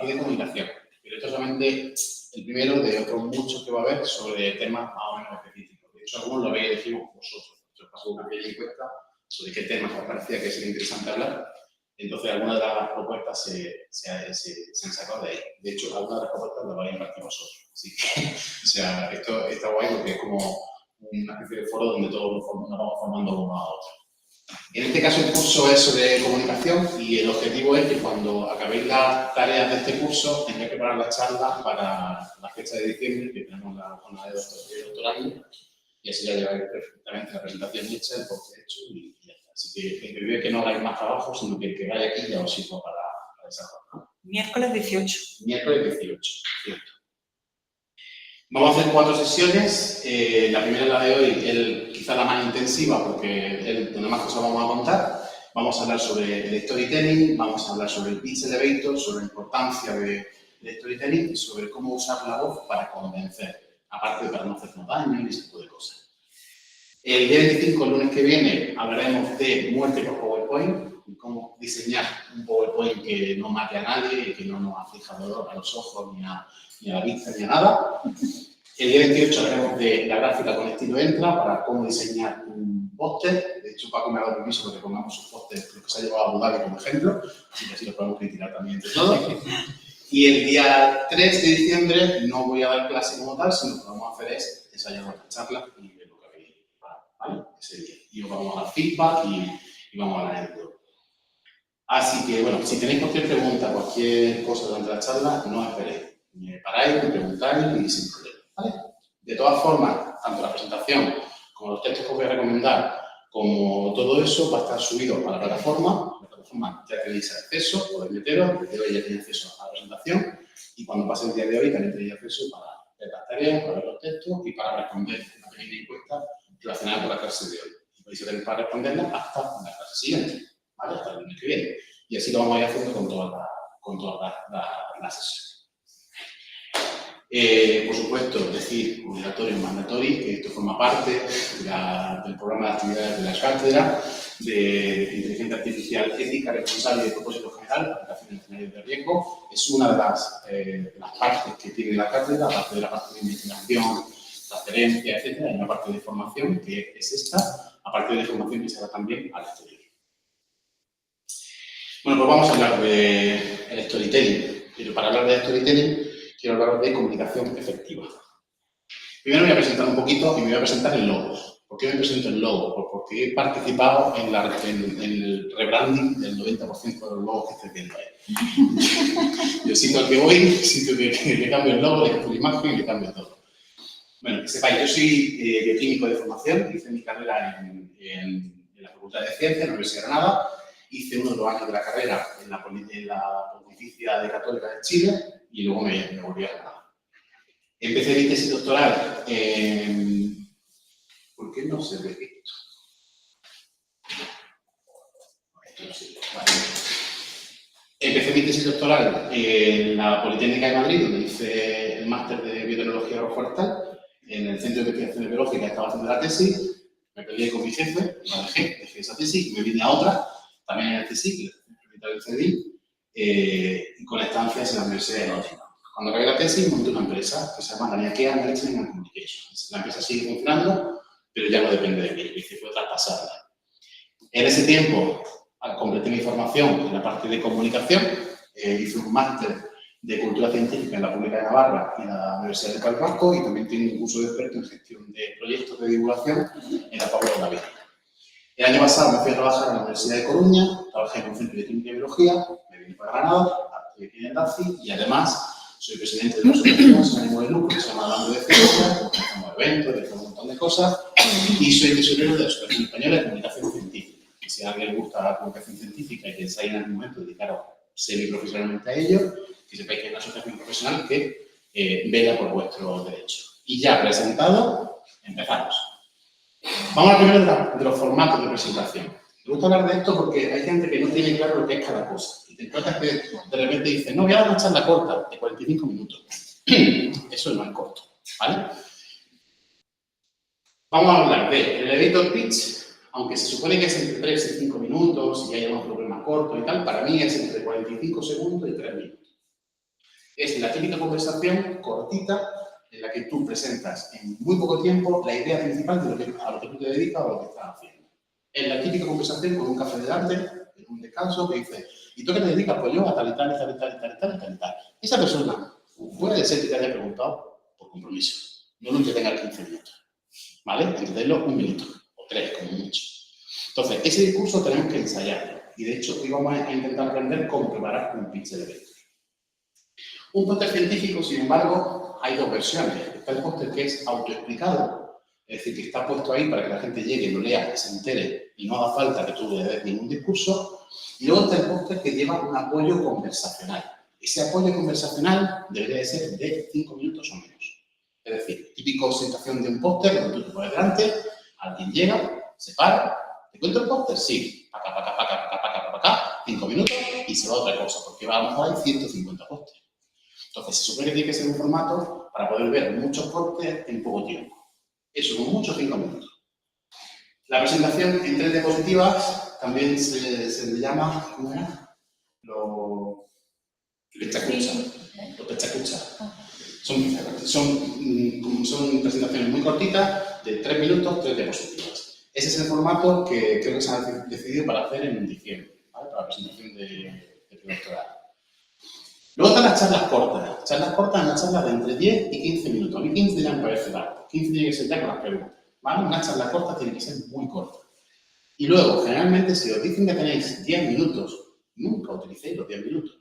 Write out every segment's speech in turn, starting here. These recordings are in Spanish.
y de comunicación. Pero esto solamente el primero de otros muchos que va a haber sobre temas más o menos específicos. De hecho, algunos lo habéis elegido vosotros. Yo os paso una pequeña encuesta sobre qué temas os parecía que sería interesante hablar. Entonces, algunas de las propuestas se han sacado de ahí. De hecho, algunas de las propuestas las vais a impartir vosotros. Así que, o sea, esto está guay porque es como una especie de foro donde todos nos vamos formando uno a otro. En este caso, el curso es sobre comunicación y el objetivo es que cuando acabéis las tareas de este curso tengáis que preparar las charlas para la fecha de diciembre, que tenemos la jornada de doctorado, y así ya lleváis perfectamente la presentación hecha, el post hecho y ya está. Así que el que no hagáis más trabajo, sino que el que vaya aquí ya os sirva para esa jornada. Miércoles 18. Miércoles 18, cierto. Vamos a hacer 4 sesiones. La primera, la de hoy, quizá la más intensiva porque es donde más cosas vamos a contar. Vamos a hablar sobre el storytelling, vamos a hablar sobre el pitch elevator, sobre la importancia de storytelling y sobre cómo usar la voz para convencer, aparte de para no hacernos daño y ese tipo de cosas. El día 25, el lunes que viene, hablaremos de muerte por PowerPoint y cómo diseñar un PowerPoint que no mate a nadie y que no nos aflija dolor a los ojos ni a la vista ni a nada. El día 28 hablaremos de la gráfica con estilo Entra para cómo diseñar un póster. De hecho, Paco me ha dado permiso para que pongamos sus pósteres, lo que se ha llevado a Abu Dhabi como ejemplo, así que así lo podemos criticar también entre todos. Y el día 3 de diciembre no voy a dar clase como tal, sino que lo que vamos a hacer es ensayar nuestras charlas y ver lo que habéis preparado, ¿vale? Ese día. Y os vamos a dar feedback y vamos a hablar de todo. Así que, bueno, si tenéis cualquier pregunta, cualquier cosa durante la charla, no esperéis. Me paráis, me preguntáis y sin problema, ¿vale? De todas formas, tanto la presentación como los textos que os voy a recomendar, como todo eso, va a estar subido a la plataforma. La plataforma ya tenéis acceso, podéis meteros, desde hoy ya tenéis acceso a la presentación y cuando pase el día de hoy también tenéis acceso para ver las tareas, para ver los textos y para responder una pequeña encuesta relacionada con la clase de hoy. Y podéis tener para responderla hasta la clase siguiente, ¿vale? Hasta el lunes que viene. Y así lo vamos a ir haciendo con todas las sesiones. Por supuesto, decir obligatorio y mandatorio que esto forma parte del programa de actividades de la cátedra de inteligencia artificial ética, responsable y de propósito general, aplicación en escenarios de riesgo. Es una de las partes que tiene la cátedra, aparte de la parte de investigación, transferencia, etc. Hay una parte de formación que es esta, aparte de formación que se da también al exterior. Bueno, pues vamos a hablar del storytelling. Pero para hablar de storytelling, quiero hablar de comunicación efectiva. Primero me voy a presentar un poquito y me voy a presentar en logos. ¿Por qué me presento en logos? Pues porque he participado en el rebranding del 90% de los logos que estoy viendo ahí. Yo sitio al que voy, sitio que le cambio el logo, le cambio la imagen y le cambio todo. Bueno, que sepáis, yo soy bioquímico de formación, hice mi carrera en la Facultad de Ciencias, en la Universidad de Granada, hice uno de los años de la carrera en la Pontificia de Católica de Chile y luego me volví a Granada. Empecé mi tesis doctoral en... ¿Por qué no se ve esto? Esto no sirve. Vale. Empecé mi tesis doctoral en la Politécnica de Madrid, donde hice el máster de biotecnología agroforestal. En el Centro de Investigaciones Biológicas estaba haciendo la tesis, me peleé con mi jefe, la dejé esa tesis y me vine a otra, también en el CSIC, el CEDIL, y con estancias en la Universidad de Nottingham. Cuando acabé la tesis, monté una empresa que se llama Laniakea Management and Communication. La empresa sigue funcionando, pero ya no depende de mí, lo hice fue traspasarla. En ese tiempo, completé mi formación en la parte de comunicación, hice un máster de cultura científica en la Pública de Navarra y en la Universidad del País Vasco y también tengo un curso de experto en gestión de proyectos de divulgación en la Pablo David. El año pasado me fui a trabajar en la Universidad de Coruña, trabajé en un centro de química y biología, me vine para Granada, estoy aquí en DACI y además soy presidente de una asociación sin ánimo de lucro que se llama Hablando de Ciencia, organizamos eventos, organizamos un montón de cosas y soy tesorero de la Asociación Española de Comunicación Científica. Y si a alguien le gusta la comunicación científica y pensáis en algún momento dedicaros semiprofesionalmente a ello, que sepáis que es una asociación profesional que vela por vuestros derechos. Y ya presentado, empezamos. Vamos a primero de los formatos de presentación. Me gusta hablar de esto porque hay gente que no tiene claro lo que es cada cosa. Y te encuentras que de repente dicen, no, voy a dar una charla corta de 45 minutos. Eso no es corto, ¿vale? Vamos a hablar del elevator pitch, aunque se supone que es entre 3 y 5 minutos y hay algunos problemas cortos y tal, para mí es entre 45 segundos y 3 minutos. Es la típica conversación cortita en la que tú presentas en muy poco tiempo la idea principal de a lo que tú te dedicas o a lo que estás haciendo. Es la típica conversación con un café delante, en un descanso, que dice, ¿y tú qué te dedicas? Pues yo a tal y tal y tal y tal y tal y tal y tal y tal. Esa persona puede ser que te haya preguntado por compromiso. No lo tenga 15 minutos. ¿Vale? Entenderlo un minuto o 3, como mucho. Entonces, ese discurso tenemos que ensayarlo. Y de hecho, hoy vamos a intentar aprender cómo preparar un pitch de evento. Un póster científico, sin embargo, hay dos versiones. Está el póster que es autoexplicado, es decir, que está puesto ahí para que la gente llegue, lo lea, se entere y no haga falta que tú le des ningún discurso. Y luego está el póster que lleva un apoyo conversacional. Ese apoyo conversacional debería de ser de 5 minutos o menos. Es decir, típica situación de un póster donde tú te pones delante, alguien llega, se para, ¿te cuento el póster? Sí, paca, 5 minutos y se va a otra cosa, porque vamos a ver 150 pósteres. Entonces, se supone que tiene que ser un formato para poder ver muchos pósteres en poco tiempo. Eso, con mucho, 5 minutos. La presentación en 3 diapositivas también se le llama, ¿cómo era? Los pechacucha. Son presentaciones muy cortitas, de 3 minutos, 3 diapositivas. Ese es el formato que creo que se ha decidido para hacer en diciembre, ¿vale? Para la presentación de predoctoral. Luego están las charlas cortas. Charlas cortas son las charlas de entre 10 y 15 minutos. A mí 15 ya me parece largo. 15 tiene que ser ya con las preguntas. ¿Vale? Una charla corta tiene que ser muy corta. Y luego, generalmente, si os dicen que tenéis 10 minutos, nunca utilicéis los 10 minutos.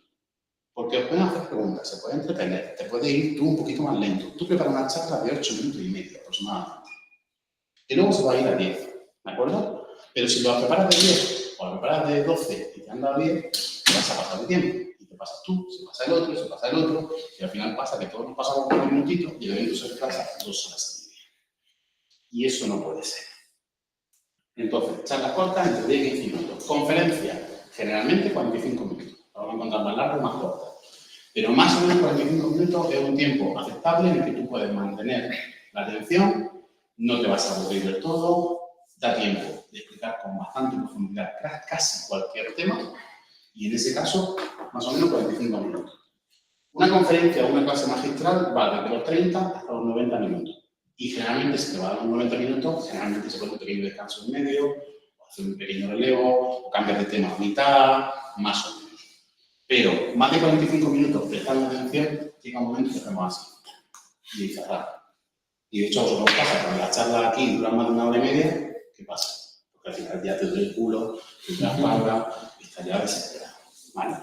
Porque os pueden hacer preguntas, se puede entretener, te puede ir tú un poquito más lento. Tú preparas una charla de 8 minutos y medio aproximadamente. Y luego se va a ir a 10, ¿de acuerdo? Pero si lo preparas de 10 o lo preparas de 12 y te han dado 10, te vas a pasar de tiempo. Y te pasas tú, se pasa el otro, se pasa el otro, y al final pasa que todos nos pasamos por un minutito y el evento se retrasa 2 horas y media. Y eso no puede ser. Entonces, charlas cortas entre 10 y 15 minutos. Conferencia, generalmente 45 minutos. Vamos a encontrar más largas o más cortas. Pero más o menos 45 minutos es un tiempo aceptable en el que tú puedes mantener la atención, no te vas a aburrir del todo, da tiempo de explicar con bastante profundidad casi cualquier tema, y en ese caso, más o menos 45 minutos. Una conferencia o una clase magistral va desde los 30 hasta los 90 minutos. Y generalmente, si te va a dar los 90 minutos, generalmente se pone un pequeño descanso en medio, o hacer un pequeño relevo, o cambiar de tema a mitad, más o menos. Pero más de 45 minutos prestando atención, llega un momento que hacemos así. Y cerrar. Y de hecho, a vosotros pasa, cuando las charlas aquí duran más de 1 hora y media, ¿qué pasa? Porque al final ya te duele el culo, te duele la espalda, y estás ya desesperado. ¿Vale?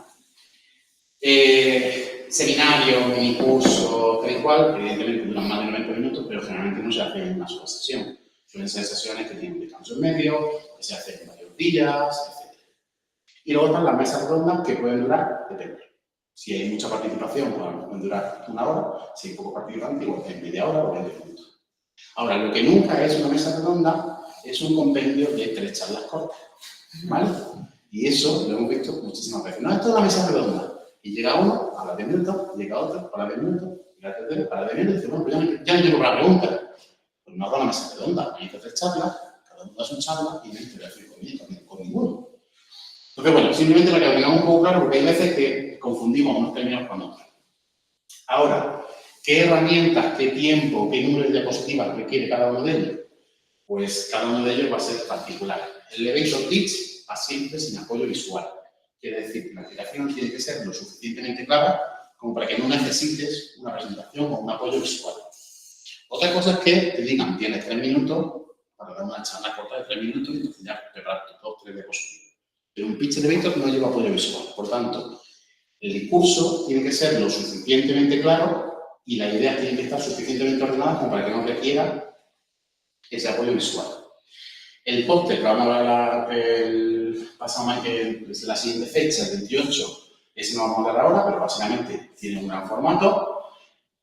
Seminario, mini curso, tal y cual, evidentemente duran más de 90 minutos, pero generalmente no se hace en una sola sesión. Suelen ser sesiones que tienen un descanso en medio, que se hacen en varios días, etc. Y luego están las mesas redondas que pueden durar, depende. Si hay mucha participación, pues pueden durar 1 hora. Si hay poco participante, igual es media hora o 20 minutos. Ahora, lo que nunca es una mesa redonda es un compendio de 3 charlas cortas. ¿Vale? Y eso lo hemos visto muchísimas veces. No, esto es una mesa redonda. Y llega uno, habla 10 minutos, llega otro, habla 10 minutos, llega el tercero, habla 10 minutos, y dice, bueno, pues ya no tengo para preguntas. Pues no hago una mesa redonda, me hice 3 charlas, cada uno da su charla y me hice 5 minutos, con ninguno. Entonces, bueno, simplemente para que lo tengamos un poco claro, porque hay veces que confundimos unos términos con otros. Ahora, ¿qué herramientas, qué tiempo, qué número de diapositivas requiere cada uno de ellos? Pues cada uno de ellos va a ser particular. El elevator pitch va siempre sin apoyo visual. Quiere decir que la explicación tiene que ser lo suficientemente clara como para que no necesites una presentación o un apoyo visual. Otra cosa es que te digan, tienes 3 minutos para dar una charla corta de 3 minutos y entonces ya preparar tus 2 o 3 diapositivas. Pero un pitch de evento no lleva apoyo visual. Por tanto, el discurso tiene que ser lo suficientemente claro y las ideas tienen que estar suficientemente ordenadas como para que no requiera ese apoyo visual. El póster que vamos a hablar la siguiente fecha, el 28, ese no vamos a hablar ahora, pero básicamente tiene un gran formato,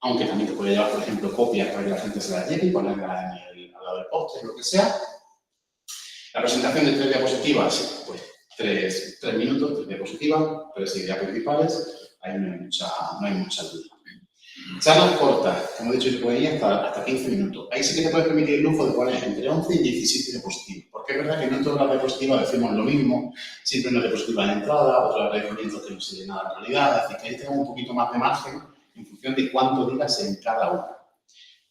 aunque también te puede llevar, por ejemplo, copias para que la gente se las lleve y ponerlas al lado del póster, lo que sea. La presentación de 3 diapositivas, pues 3 minutos, 3 diapositivas, 3 ideas principales, ahí no hay mucha duda. Charlas cortas, como he dicho, te pueden ir hasta 15 minutos. Ahí sí que te puedes permitir el lujo de poner entre 11 y 17 diapositivas, porque es verdad que no en todas las diapositivas decimos lo mismo, siempre una diapositiva de entrada, otra de agradecimientos que no se nada en realidad, es decir, que ahí tenemos un poquito más de margen en función de cuánto digas en cada una.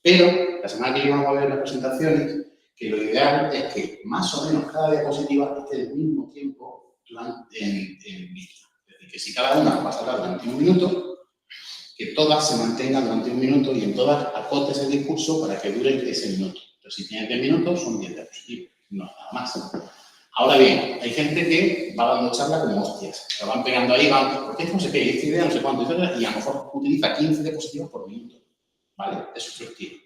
Pero la semana que viene vamos a ver las presentaciones que lo ideal es que más o menos cada diapositiva esté al mismo tiempo en vista. Es decir, que si cada una vas a hablar durante 1 minuto, que todas se mantengan durante 1 minuto y en todas acotes el discurso para que dure ese minuto. Entonces, si tienes 10 minutos, son 10 diapositivas, no nada más. Ahora bien, hay gente que va dando charla como hostias, se van pegando ahí, van, porque esto no sé qué, esta idea no sé cuánto, y a lo mejor utiliza 15 diapositivas por minuto, ¿vale? Eso es su estilo.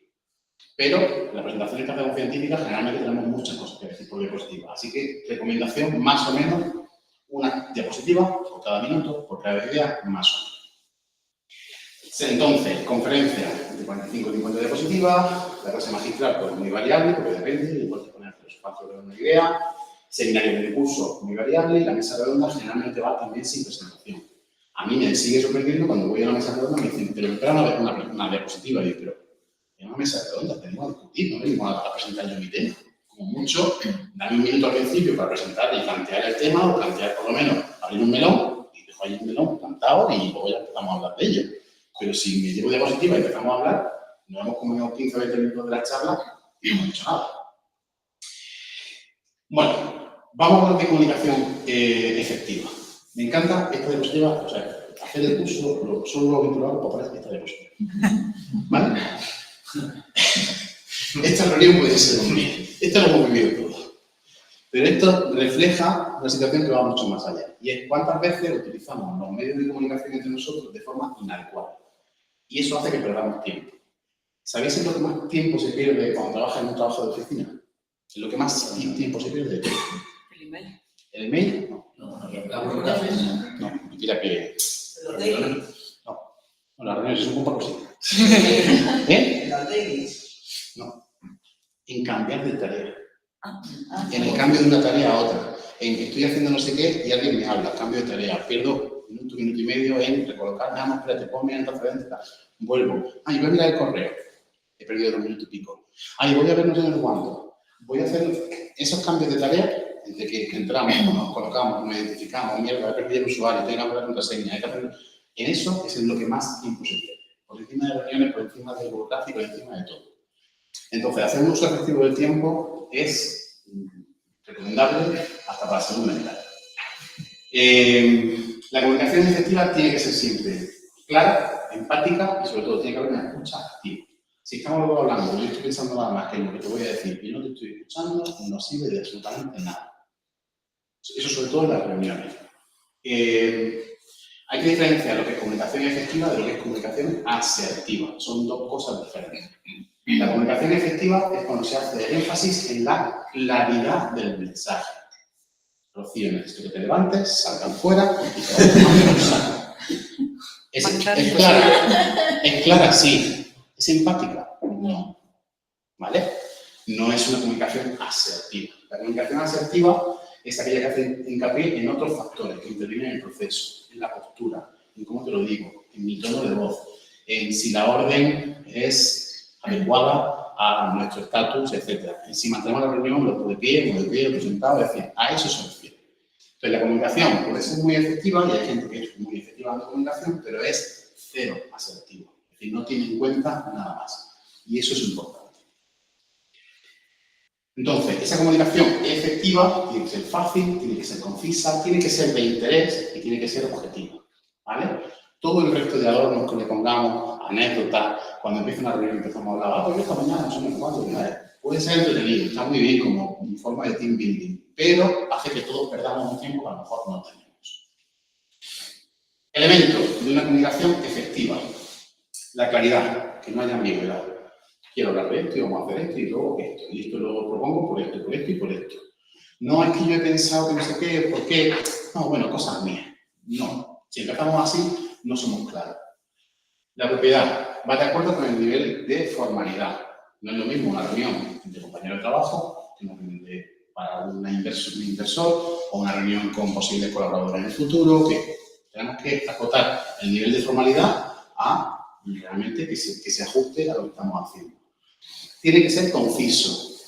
Pero en las presentaciones que hacemos científicas generalmente tenemos muchas cosas que decir por diapositiva. Así que recomendación más o menos una diapositiva por cada minuto, por cada idea, más o menos. Entonces, conferencia de 45 o 50 diapositivas, la clase magistral pues muy variable, porque depende, igual que poner los espacios de una idea, seminario de curso muy variable y la mesa redonda generalmente va también sin presentación. A mí me sigue sorprendiendo cuando voy a una mesa redonda y me dicen, pero espera una diapositiva, y yo, pero en una mesa redonda tenemos a discutir, no venimos a presentar yo mi tema. Como mucho, dame 1 minuto al principio para presentar y plantear el tema, o plantear por lo menos, abrir un melón, y dejo ahí un melón plantado y luego ya empezamos a hablar de ello. Pero si me llevo diapositiva y empezamos a hablar, nos hemos comido 15 o 20 minutos de la charla y no hemos dicho nada. Bueno, vamos a hablar de comunicación efectiva. Me encanta esta diapositiva, o sea, hacer el curso solo lo hago para poner esta diapositiva. ¿Vale? Esta reunión puede ser un día. Esto lo hemos vivido todo. Pero esto refleja una situación que va mucho más allá. Y es cuántas veces utilizamos los medios de comunicación entre nosotros de forma inadecuada. Y eso hace que perdamos tiempo. ¿Sabéis en lo que más tiempo se pierde cuando trabajas en un trabajo de oficina? En lo que más tiempo se pierde. El email. ¿El email? No. No, mentira que... Los dailies. No, las reuniones son un poco así. Los dailies. No. En cambiar de tarea. En el cambio de una tarea a otra. En que estoy haciendo no sé qué y alguien me habla, cambio de tarea. Pierdo minuto y medio en recolocar, nada más, espérate, ponme en antecedentes, vuelvo. Ay, voy a mirar el correo. He perdido 2 minutos y pico. Ay, voy a ver no sé cuándo. Voy a hacer esos cambios de tarea desde que entramos, nos colocamos, nos identificamos, mierda, he perdido el usuario, tengo que poner la contraseña, en eso es en lo que más tiempo se pierde. Por encima de reuniones, por encima del burocrático, por encima de todo. Entonces, hacer un uso efectivo del tiempo es recomendable hasta para la salud mental. La comunicación efectiva tiene que ser siempre clara, empática y sobre todo tiene que haber una escucha activa. Si estamos luego hablando, yo estoy pensando nada más que en lo que te voy a decir y no te estoy escuchando, no sirve de absolutamente nada. Eso sobre todo en las reuniones. Hay que diferenciar lo que es comunicación efectiva de lo que es comunicación asertiva. Son dos cosas diferentes. La comunicación efectiva es cuando se hace énfasis en la claridad del mensaje. Rocío, necesito que te levantes, salgan fuera y te vayan a un saco. Es clara. Es clara, sí. ¿Es empática? No. ¿Vale? No es una comunicación asertiva. La comunicación asertiva es aquella que hace hincapié en otros factores que intervienen en el proceso, en la postura, en cómo te lo digo, en mi tono de voz, en si la orden es adecuada a nuestro estatus, etc. En si mantenemos la reunión, lo de pie, lo sentado, es decir, a eso se refiere. Entonces, la comunicación puede ser muy efectiva, y hay gente que es muy efectiva en la comunicación, pero es cero asertiva. Es decir, no tiene en cuenta nada más. Y eso es importante. Entonces, esa comunicación efectiva tiene que ser fácil, tiene que ser concisa, tiene que ser de interés y tiene que ser objetiva. ¿Vale? Todo el resto de adornos que le pongamos, anécdotas, cuando empieza una reunión empezamos a hablar, pues esta mañana no somos cuatro, puede ser entretenido, está muy bien como forma de team building, pero hace que todos perdamos un tiempo que a lo mejor no tenemos. Elementos de una comunicación efectiva. La claridad, que no haya ambigüedad. Quiero hablar de esto y vamos a hacer esto y luego esto. Y esto lo propongo por esto y por esto. No es que yo he pensado que no sé qué, ¿por qué? No, bueno, cosas mías. No. Si empezamos así, no somos claros. La propiedad va de acuerdo con el nivel de formalidad. No es lo mismo una reunión de compañeros de trabajo que una reunión para un inversor o una reunión con posibles colaboradores en el futuro, que tenemos que acotar el nivel de formalidad a realmente que se ajuste a lo que estamos haciendo. Tiene que ser conciso,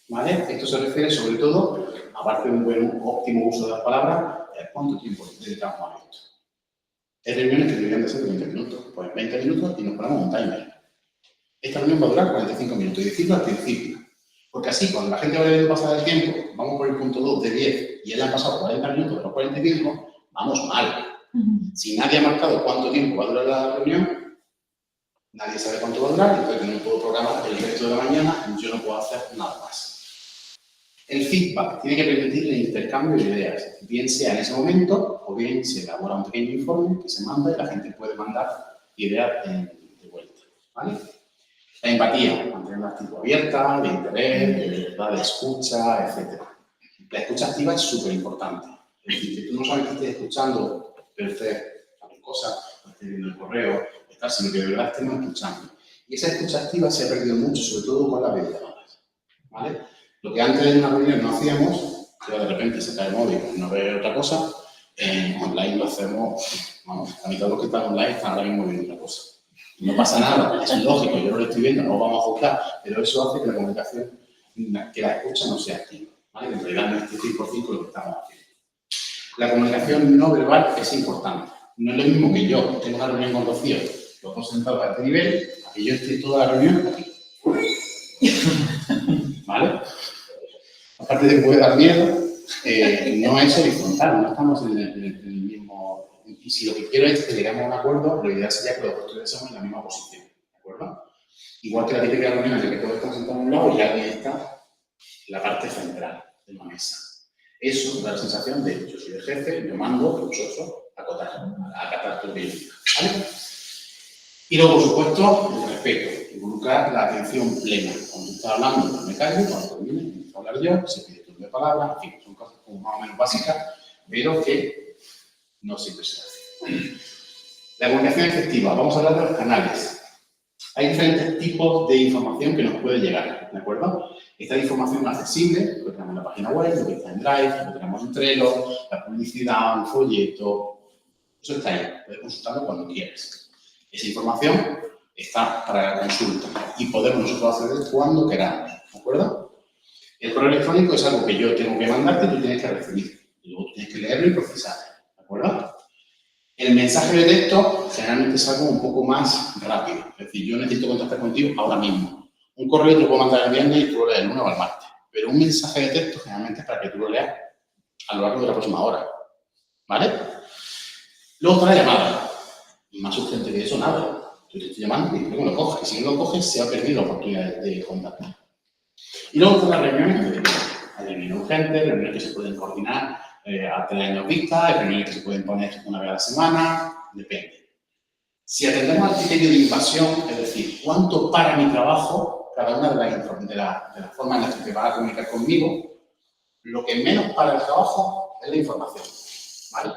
¿vale? Esto se refiere sobre todo, aparte de un buen óptimo uso de las palabras, ¿cuánto tiempo dedicamos a esto? Hay reuniones que deberían de ser de 20 minutos. Pues 20 minutos y nos ponemos un timer. Esta reunión va a durar 45 minutos y decirlo al principio. Porque así, cuando la gente vaya viendo pasar el tiempo, vamos por el punto 2 de 10 y ya han pasado 40 minutos de los 45, vamos mal. Si nadie ha marcado cuánto tiempo va a durar la reunión, nadie sabe cuánto va a durar, entonces no puedo programar el resto de la mañana, yo no puedo hacer nada más. El feedback tiene que permitir el intercambio de ideas, bien sea en ese momento o bien se elabora un pequeño informe que se manda y la gente puede mandar ideas de vuelta. ¿Vale? La empatía, mantener una actitud abierta, de interés, de libertad de escucha, etc. La escucha activa es súper importante. Es decir, que tú no sabes que estés escuchando, pero estés haciendo cosas, estés viendo el correo, sino que de verdad estemos escuchando. Y esa escucha activa se ha perdido mucho, sobre todo con las videollamadas. ¿Vale? Lo que antes en una reunión no hacíamos, que de repente se cae el móvil y no ve otra cosa, online lo hacemos, vamos, la mitad de los que están online están ahora mismo viendo otra cosa. No pasa nada, es lógico, yo no lo estoy viendo, no lo vamos a juzgar, pero eso hace que la comunicación, que la escucha no sea activa, ¿vale? En realidad no es 100% lo que estamos haciendo. La comunicación no verbal es importante. No es lo mismo que yo tengo una reunión con Rocío, los dos sentados a este nivel, a que yo esté toda la reunión aquí. ¿Vale? Aparte de que puede dar miedo, no es horizontal, no estamos en el mismo. Y si lo que quiero es que lleguemos a un acuerdo, lo ideal sería que los dos estuviésemos en la misma posición. ¿De acuerdo? Igual que la típica reunión en la que todos estamos sentados a un lado y alguien está en la parte central de la mesa. Eso da la sensación de yo soy el jefe, yo mando, que vosotros acatar todo bien. ¿Vale? Y luego, por supuesto, el respeto, involucrar la atención plena. Cuando tú estás hablando, no me callo, cuando termine, empiezo a hablar yo, se pide turno de palabra, en fin, son cosas como más o menos básicas, pero que no siempre se hacen. La comunicación efectiva, vamos a hablar de los canales. Hay diferentes tipos de información que nos puede llegar, ¿de acuerdo? Esta información accesible, lo que tenemos en la página web, lo que está en Drive, lo que tenemos en Trello, la publicidad, un folleto, eso está ahí, puedes consultarlo cuando quieras. Esa información está para la consulta y podemos nosotros acceder cuando queramos, ¿de acuerdo? El correo electrónico es algo que yo tengo que mandarte y tú tienes que recibir. Y luego tú tienes que leerlo y procesarlo, ¿de acuerdo? El mensaje de texto generalmente es algo un poco más rápido. Es decir, yo necesito contactar contigo ahora mismo. Un correo te lo puedo mandar el viernes y tú lo lees el lunes o el martes. Pero un mensaje de texto generalmente es para que tú lo leas a lo largo de la próxima hora. ¿Vale? Luego está la llamada. Más urgente que eso, nada. Yo te estoy llamando y creo que lo coges. Y si no lo coges, se ha perdido la oportunidad de contactar. Y luego están las reuniones. Hay reuniones urgentes, reuniones que se pueden coordinar a 3 años vista, hay reuniones que se pueden poner una vez a la semana, depende. Si atendemos al criterio de invasión, es decir, cuánto para mi trabajo, cada una de las formas en las que te vas a comunicar conmigo, lo que menos para el trabajo es la información. ¿Vale?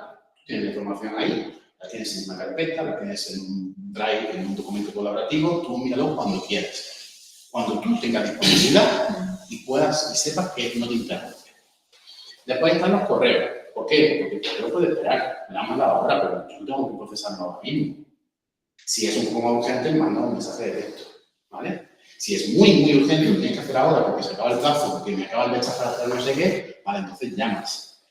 Tienes la información ahí, la tienes en una carpeta, la tienes en un drive, en un documento colaborativo, tú míralo cuando quieras. Cuando tú tengas disponibilidad y puedas y sepas que no te interrumpe. Después están los correos. ¿Por qué? Porque el correo puede esperar. Me la han mandado ahora, pero yo tengo que procesarlo ahora mismo. Si es un poco más urgente, manda un mensaje de texto. ¿Vale? Si es muy, muy urgente, lo tienes que hacer ahora porque se acaba el plazo, porque me acaba el mensaje para hacer no sé qué, vale, entonces llamas.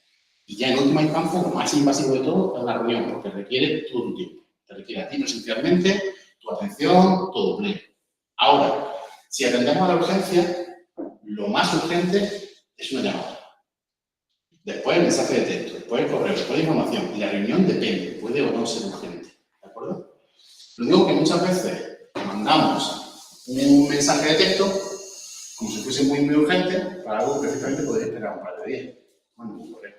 Y ya en última instancia, lo más invasivo de todo es la reunión, porque requiere todo tu tiempo. Te requiere a ti presencialmente, tu atención, todo pleno. Ahora, si atendemos a la urgencia, lo más urgente es una llamada. Después el mensaje de texto, después el correo, después la información. Y la reunión depende, puede o no ser urgente. ¿De acuerdo? Lo digo que muchas veces mandamos un mensaje de texto como si fuese muy, muy urgente, para algo que perfectamente podría esperar un par de días. Mando un correo.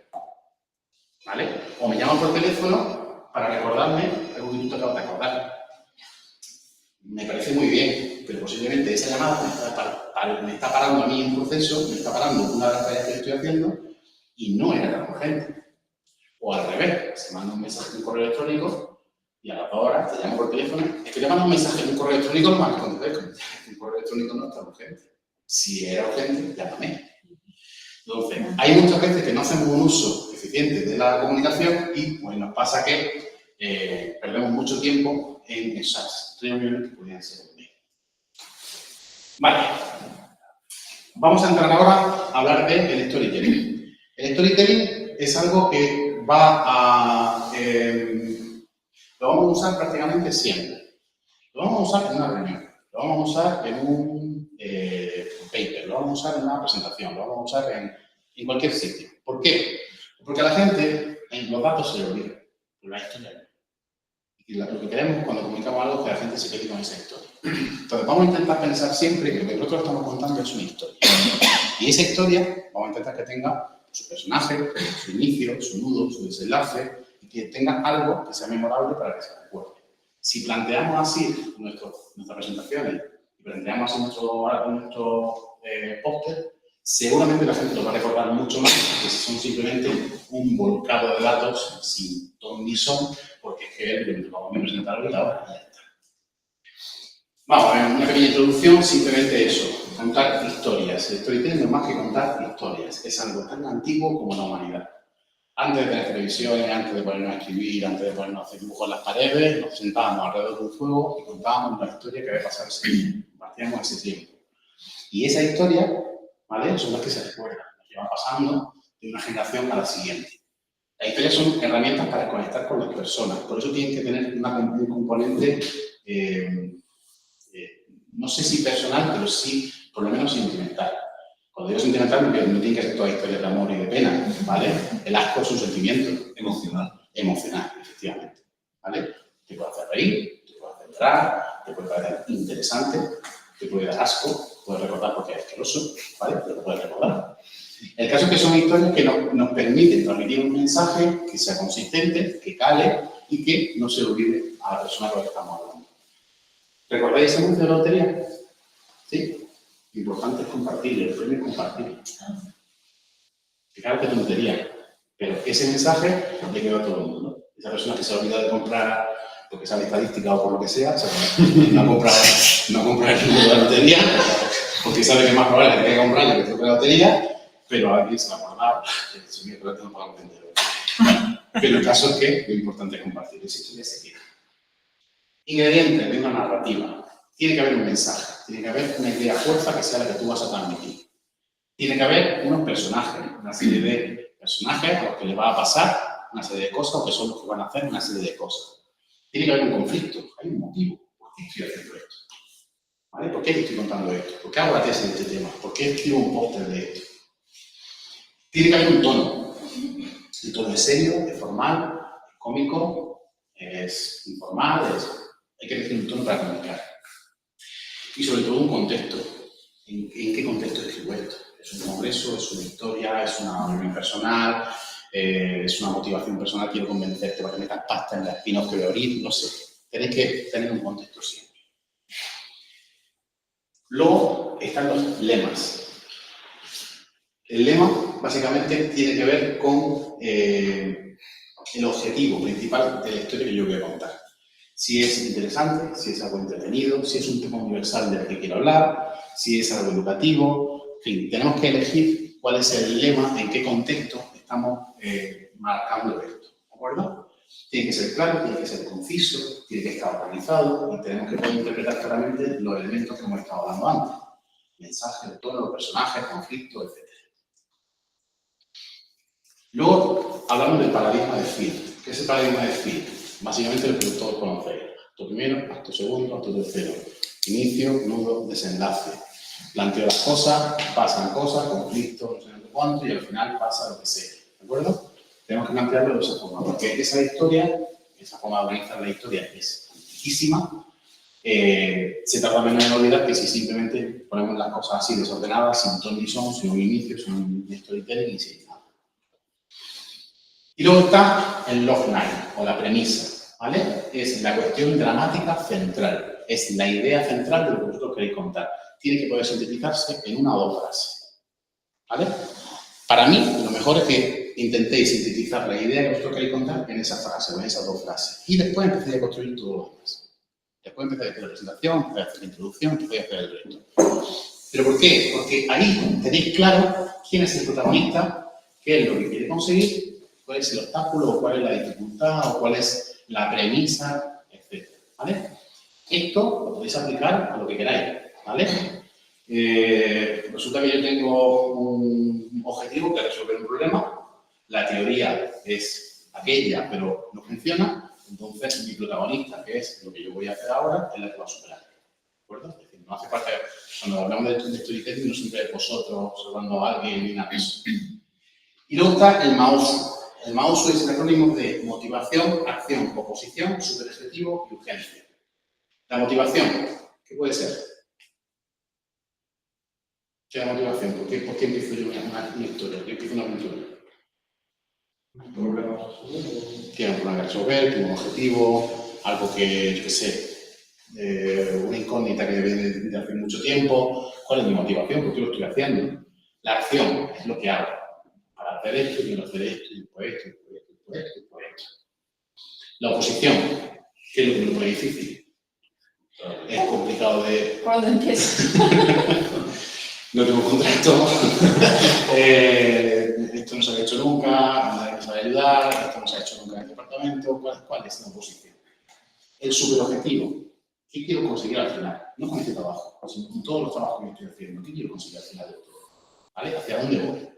¿Vale? O me llaman por teléfono para recordarme algo que tú te acabas de acordar. Me parece muy bien, pero posiblemente esa llamada me está parando a mí un proceso, me está parando una de las tareas que estoy haciendo y no era tan urgente. O al revés, se manda un mensaje en un correo electrónico y a las 2 horas te llamo por teléfono. Es que te mando un mensaje en un correo electrónico, lo vas a responder. Un correo electrónico no es tan urgente. Si era urgente, llámame. Entonces, hay muchas veces que no hacemos un uso eficiente de la comunicación y pues, nos pasa que perdemos mucho tiempo en esas reuniones que podrían ser un día. Vale. Vamos a entrar ahora a hablar del storytelling. El storytelling es algo que va a Lo vamos a usar prácticamente siempre. Lo vamos a usar en una reunión, lo vamos a usar en un paper, lo vamos a usar en una presentación, lo vamos a usar en cualquier sitio. ¿Por qué? Porque a la gente en los datos se le olvida, pero la historia no. Y lo que queremos cuando comunicamos algo es que la gente se quede con esa historia. Entonces vamos a intentar pensar siempre que lo que nosotros estamos contando es una historia. Y esa historia vamos a intentar que tenga su personaje, su inicio, su nudo, su desenlace, y que tenga algo que sea memorable para que se recuerde. Si planteamos así nuestras presentaciones y planteamos así nuestro póster, seguramente la gente lo va a recordar mucho más que si son simplemente un volcado de datos sin ton ni son, porque es que lo vamos a presentar y ahora ya está. Vamos a ver, una pequeña introducción, simplemente eso, contar historias. El storytelling no es más que contar historias, es algo tan antiguo como la humanidad. Antes de tener televisiones, antes de ponernos a escribir, antes de ponernos a hacer dibujos en las paredes, nos sentábamos alrededor de un fuego y contábamos una historia que había pasado ese día, compartíamos ese tiempo. Y esa historia, ¿vale?, son las que se recuerdan, las que van pasando de una generación a la siguiente. Las historias son herramientas para conectar con las personas, por eso tienen que tener un componente, no sé si personal, pero sí, por lo menos, sentimental. Cuando digo sentimental, no tiene que ser toda historia de amor y de pena, ¿vale? El asco es un sentimiento emocional. Emocional, efectivamente, ¿vale? Te puede hacer reír, te puede hacer llorar, te puede parecer interesante, te puede dar asco, puedes recordar porque es asqueroso, ¿vale? Pero lo puedes recordar. El caso es que son historias que nos permiten transmitir un mensaje que sea consistente, que cale y que no se olvide a la persona con la que estamos hablando. ¿Recordáis ese anuncio de la lotería? ¿Sí? Lo importante es compartir, el premio es compartir. Fijaros qué tontería, pero ese mensaje le quedó a todo el mundo. Esa persona que se ha olvidado de comprar, porque sabe estadística o por lo que sea, no ha comprado el número de la lotería, porque sabe que es más probable que tenga que comprarla que toque la lotería, pero alguien se la ha guardado. Eso es que no podemos entender. Pero el caso es que lo importante es compartir, esa historia se queda. Ingredientes de una narrativa. Tiene que haber un mensaje, tiene que haber una idea fuerza que sea la que tú vas a transmitir. Tiene que haber unos personajes, una serie de personajes a los que les va a pasar una serie de cosas o que son los que van a hacer una serie de cosas. Tiene que haber un conflicto, hay un motivo. ¿Por qué estoy haciendo esto? ¿Vale? ¿Por qué estoy contando esto? ¿Por qué hago la tesis de este tema? ¿Por qué escribo un póster de esto? Tiene que haber un tono. El tono es serio, es formal, es cómico, es informal, hay que elegir un tono para comunicar. Y sobre todo un contexto. ¿En qué contexto escribo esto? ¿Es un congreso? ¿Es una historia? ¿Es una reunión personal? ¿Es una motivación personal? ¿Quiero convencerte para que metas pasta en la spin-off que voy a abrir? No sé. Tenéis que tener un contexto siempre. Luego están los lemas. El lema, básicamente, tiene que ver con el objetivo principal de la historia que yo voy a contar. Si es interesante, si es algo entretenido, si es un tema universal del que quiero hablar, si es algo educativo, en fin, tenemos que elegir cuál es el lema, en qué contexto estamos marcando esto, ¿de acuerdo? Tiene que ser claro, tiene que ser conciso, tiene que estar organizado y tenemos que poder interpretar claramente los elementos que hemos estado hablando antes. Mensaje, el tono, los personajes, conflicto, etc. Luego hablamos del paradigma de Field. ¿Qué es el paradigma de Field? Básicamente lo que todos conocéis. Acto primero, acto segundo, acto tercero. Inicio, nudo, desenlace. Planteo las cosas, pasan cosas, conflictos, no sé cuánto, y al final pasa lo que sea. ¿De acuerdo? Tenemos que plantearlo de esa forma, porque esa historia, esa forma de organizar la historia es antiquísima. Se tarda menos en olvidar que si simplemente ponemos las cosas así desordenadas, sin ton ni son, sin un inicio, sin un storytelling y sin nada. Y luego está el logline, o la premisa, ¿vale? Es la cuestión dramática central, es la idea central de lo que vosotros queréis contar. Tiene que poder sintetizarse en una o dos frases, ¿vale? Para mí, lo mejor es que intentéis sintetizar la idea que vosotros queréis contar en esa frase o en esas dos frases. Y después empecéis a construir todo lo demás. Después empecéis a hacer la presentación, empecéis a hacer la introducción, empecéis a hacer el resto. ¿Pero por qué? Porque ahí tenéis claro quién es el protagonista, qué es lo que quiere conseguir, cuál es el obstáculo, o cuál es la dificultad, o cuál es la premisa, etc. ¿Vale? Esto lo podéis aplicar a lo que queráis, ¿vale? Resulta que yo tengo un objetivo que es resolver un problema, la teoría es aquella, pero no funciona, Entonces, mi protagonista, que es lo que yo voy a hacer ahora, es la que va a superar. ¿De acuerdo? Es decir, no hace falta, cuando hablamos de storytelling, no siempre es vosotros observando a alguien ni nada de eso. Y luego está el MAUSU. El MAUSU es el acrónimo de motivación, acción, oposición, superobjetivo y urgencia. La motivación, ¿qué puede ser? ¿Qué es la motivación? ¿Por qué empiezo yo una historia? ¿Por qué empiezo una aventura? Tiene un problema que resolver, tiene un objetivo, algo que, yo qué sé, una incógnita que viene de hace mucho tiempo. ¿Cuál es mi motivación? ¿Por qué lo estoy haciendo? La acción es lo que hago. Para hacer esto, quiero hacer esto, y después esto, y después esto, y después esto, y después esto. La oposición, ¿qué es lo que me pone difícil? Es complicado de... ¿Cuándo empieza? No tengo contrato, esto no se ha hecho nunca, nadie me sabe ayudar, esto no se ha hecho nunca en el departamento. ¿Cuál es la oposición? El superobjetivo. ¿Qué quiero conseguir al final? No con este trabajo, sino con todos los trabajos que estoy haciendo. ¿Qué quiero conseguir al final de todo? ¿Vale? ¿Hacia dónde voy?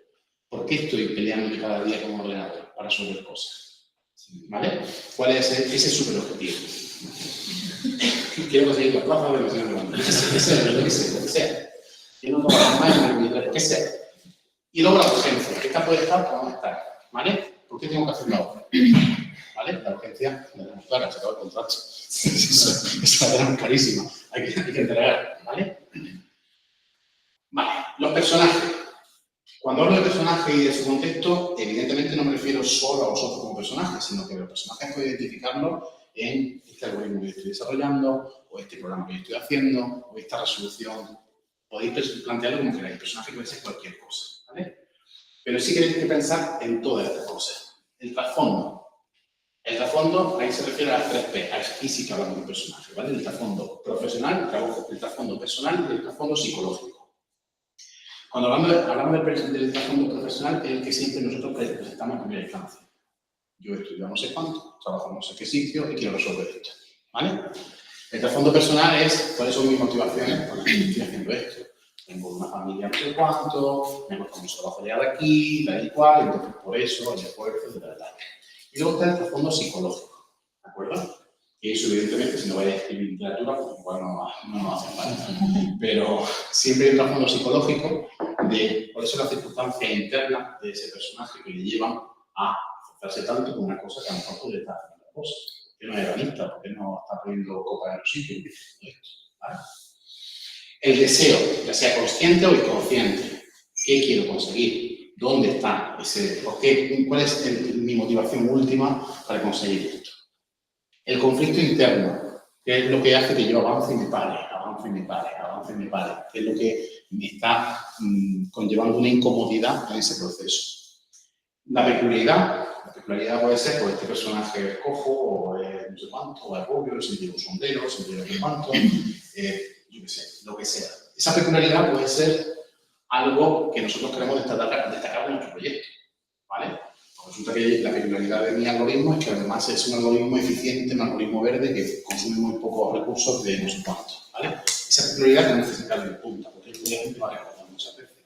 ¿Por qué estoy peleando cada día con un ordenador? Para resolver cosas. ¿Vale? ¿Cuál es ese superobjetivo? Quiero conseguir la plaza de los señores de Londres. Lo que sea. Quiero tomar más, lo que sea. Y luego la urgencia. Esta puede estar o no estar. ¿Vale? ¿Por qué tengo que hacerla ahora? ¿Vale? La urgencia, la tenemos clara, se acaba el contrato. Eso la tenemos carísima. Hay que entregar. ¿Vale? Vale. Los personajes. Cuando hablo de personaje y de su contexto, evidentemente no me refiero solo a vosotros como personajes, sino que los personajes puedo identificarlos en este algoritmo que yo estoy desarrollando, o este programa que yo estoy haciendo, o esta resolución. Podéis plantearlo como queráis. El personaje puede ser cualquier cosa, ¿vale? Pero sí que tenéis que pensar en todas estas cosas. El trasfondo. El trasfondo, ahí se refiere a las 3P. Aquí sí que hablamos de personaje, ¿vale? El trasfondo profesional, el trasfondo personal y el trasfondo psicológico. Cuando hablamos del trasfondo profesional, es el que siempre nosotros presentamos en primera instancia. Yo he estudiado no sé cuánto, trabajo en no sé qué sitio y quiero resolver esto, ¿vale? El trasfondo personal es cuáles son mis motivaciones por las que estoy haciendo esto. Tengo una familia no sé cuánto, me gusta mucho trabajo llegar aquí, tal y cual, entonces por eso el esfuerzo, etc. Y luego está el trasfondo psicológico, ¿de acuerdo? Y eso, evidentemente, si no vais a escribir literatura, pues igual no nos hace falta. Pero siempre hay un trasfondo psicológico de cuáles son las circunstancias internas de ese personaje que le llevan a esforzarse tanto con una cosa que a lo mejor puede estar haciendo otra cosa. ¿Por qué no es ebanista? ¿Por qué no está poniendo copa en los sitios? ¿Vale? El deseo, ya sea consciente o inconsciente. ¿Qué quiero conseguir? ¿Dónde está ese? ¿Cuál es mi motivación última para conseguir esto? El conflicto interno, que es lo que hace que yo avance y me pare, avance y me pare, avance y me pare, que es lo que me está conllevando una incomodidad en ese proceso. La peculiaridad puede ser, pues este personaje es cojo, o es no sé cuánto, o es rubio, se lleva un sombrero, se lleva no sé cuánto, yo qué sé, lo que sea. Esa peculiaridad puede ser algo que nosotros queremos destacar de nuestro proyecto, ¿vale? Resulta que la peculiaridad de mi algoritmo es que además es un algoritmo eficiente, un algoritmo verde que consume muy pocos recursos de no sé cuánto, ¿vale? Esa peculiaridad no necesita de punta, porque el cliente va a recordar muchas veces.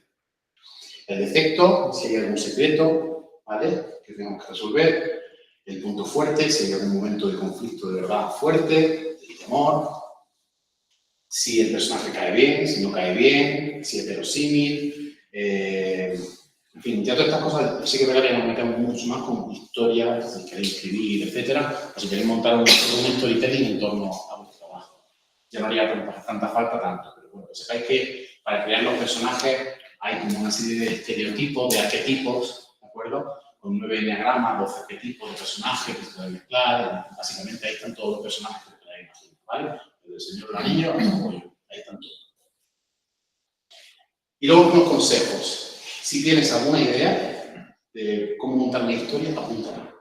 El defecto, si hay algún secreto, ¿vale? Que tenemos que resolver. El punto fuerte, si hay algún momento de conflicto de verdad fuerte, el temor. Si el personaje cae bien, si no cae bien, si es verosímil. En fin, ya todas estas cosas sí que es verdad que nos metemos mucho más con historias, si queréis escribir, etcétera, o si queréis montar un storytelling en torno a vuestro trabajo. Ya no haría tanta falta tanto, pero bueno, que sepáis que para crear los personajes hay como una serie de estereotipos, de arquetipos, ¿de acuerdo? Con 9 enneagramas, 12 arquetipos de personajes que se pueden mezclar, básicamente ahí están todos los personajes que podáis imaginar, ¿vale? Desde el Señor del Anillo hasta el pollo, ahí están todos. Y luego unos consejos. Si tienes alguna idea de cómo montar una historia, apúntala.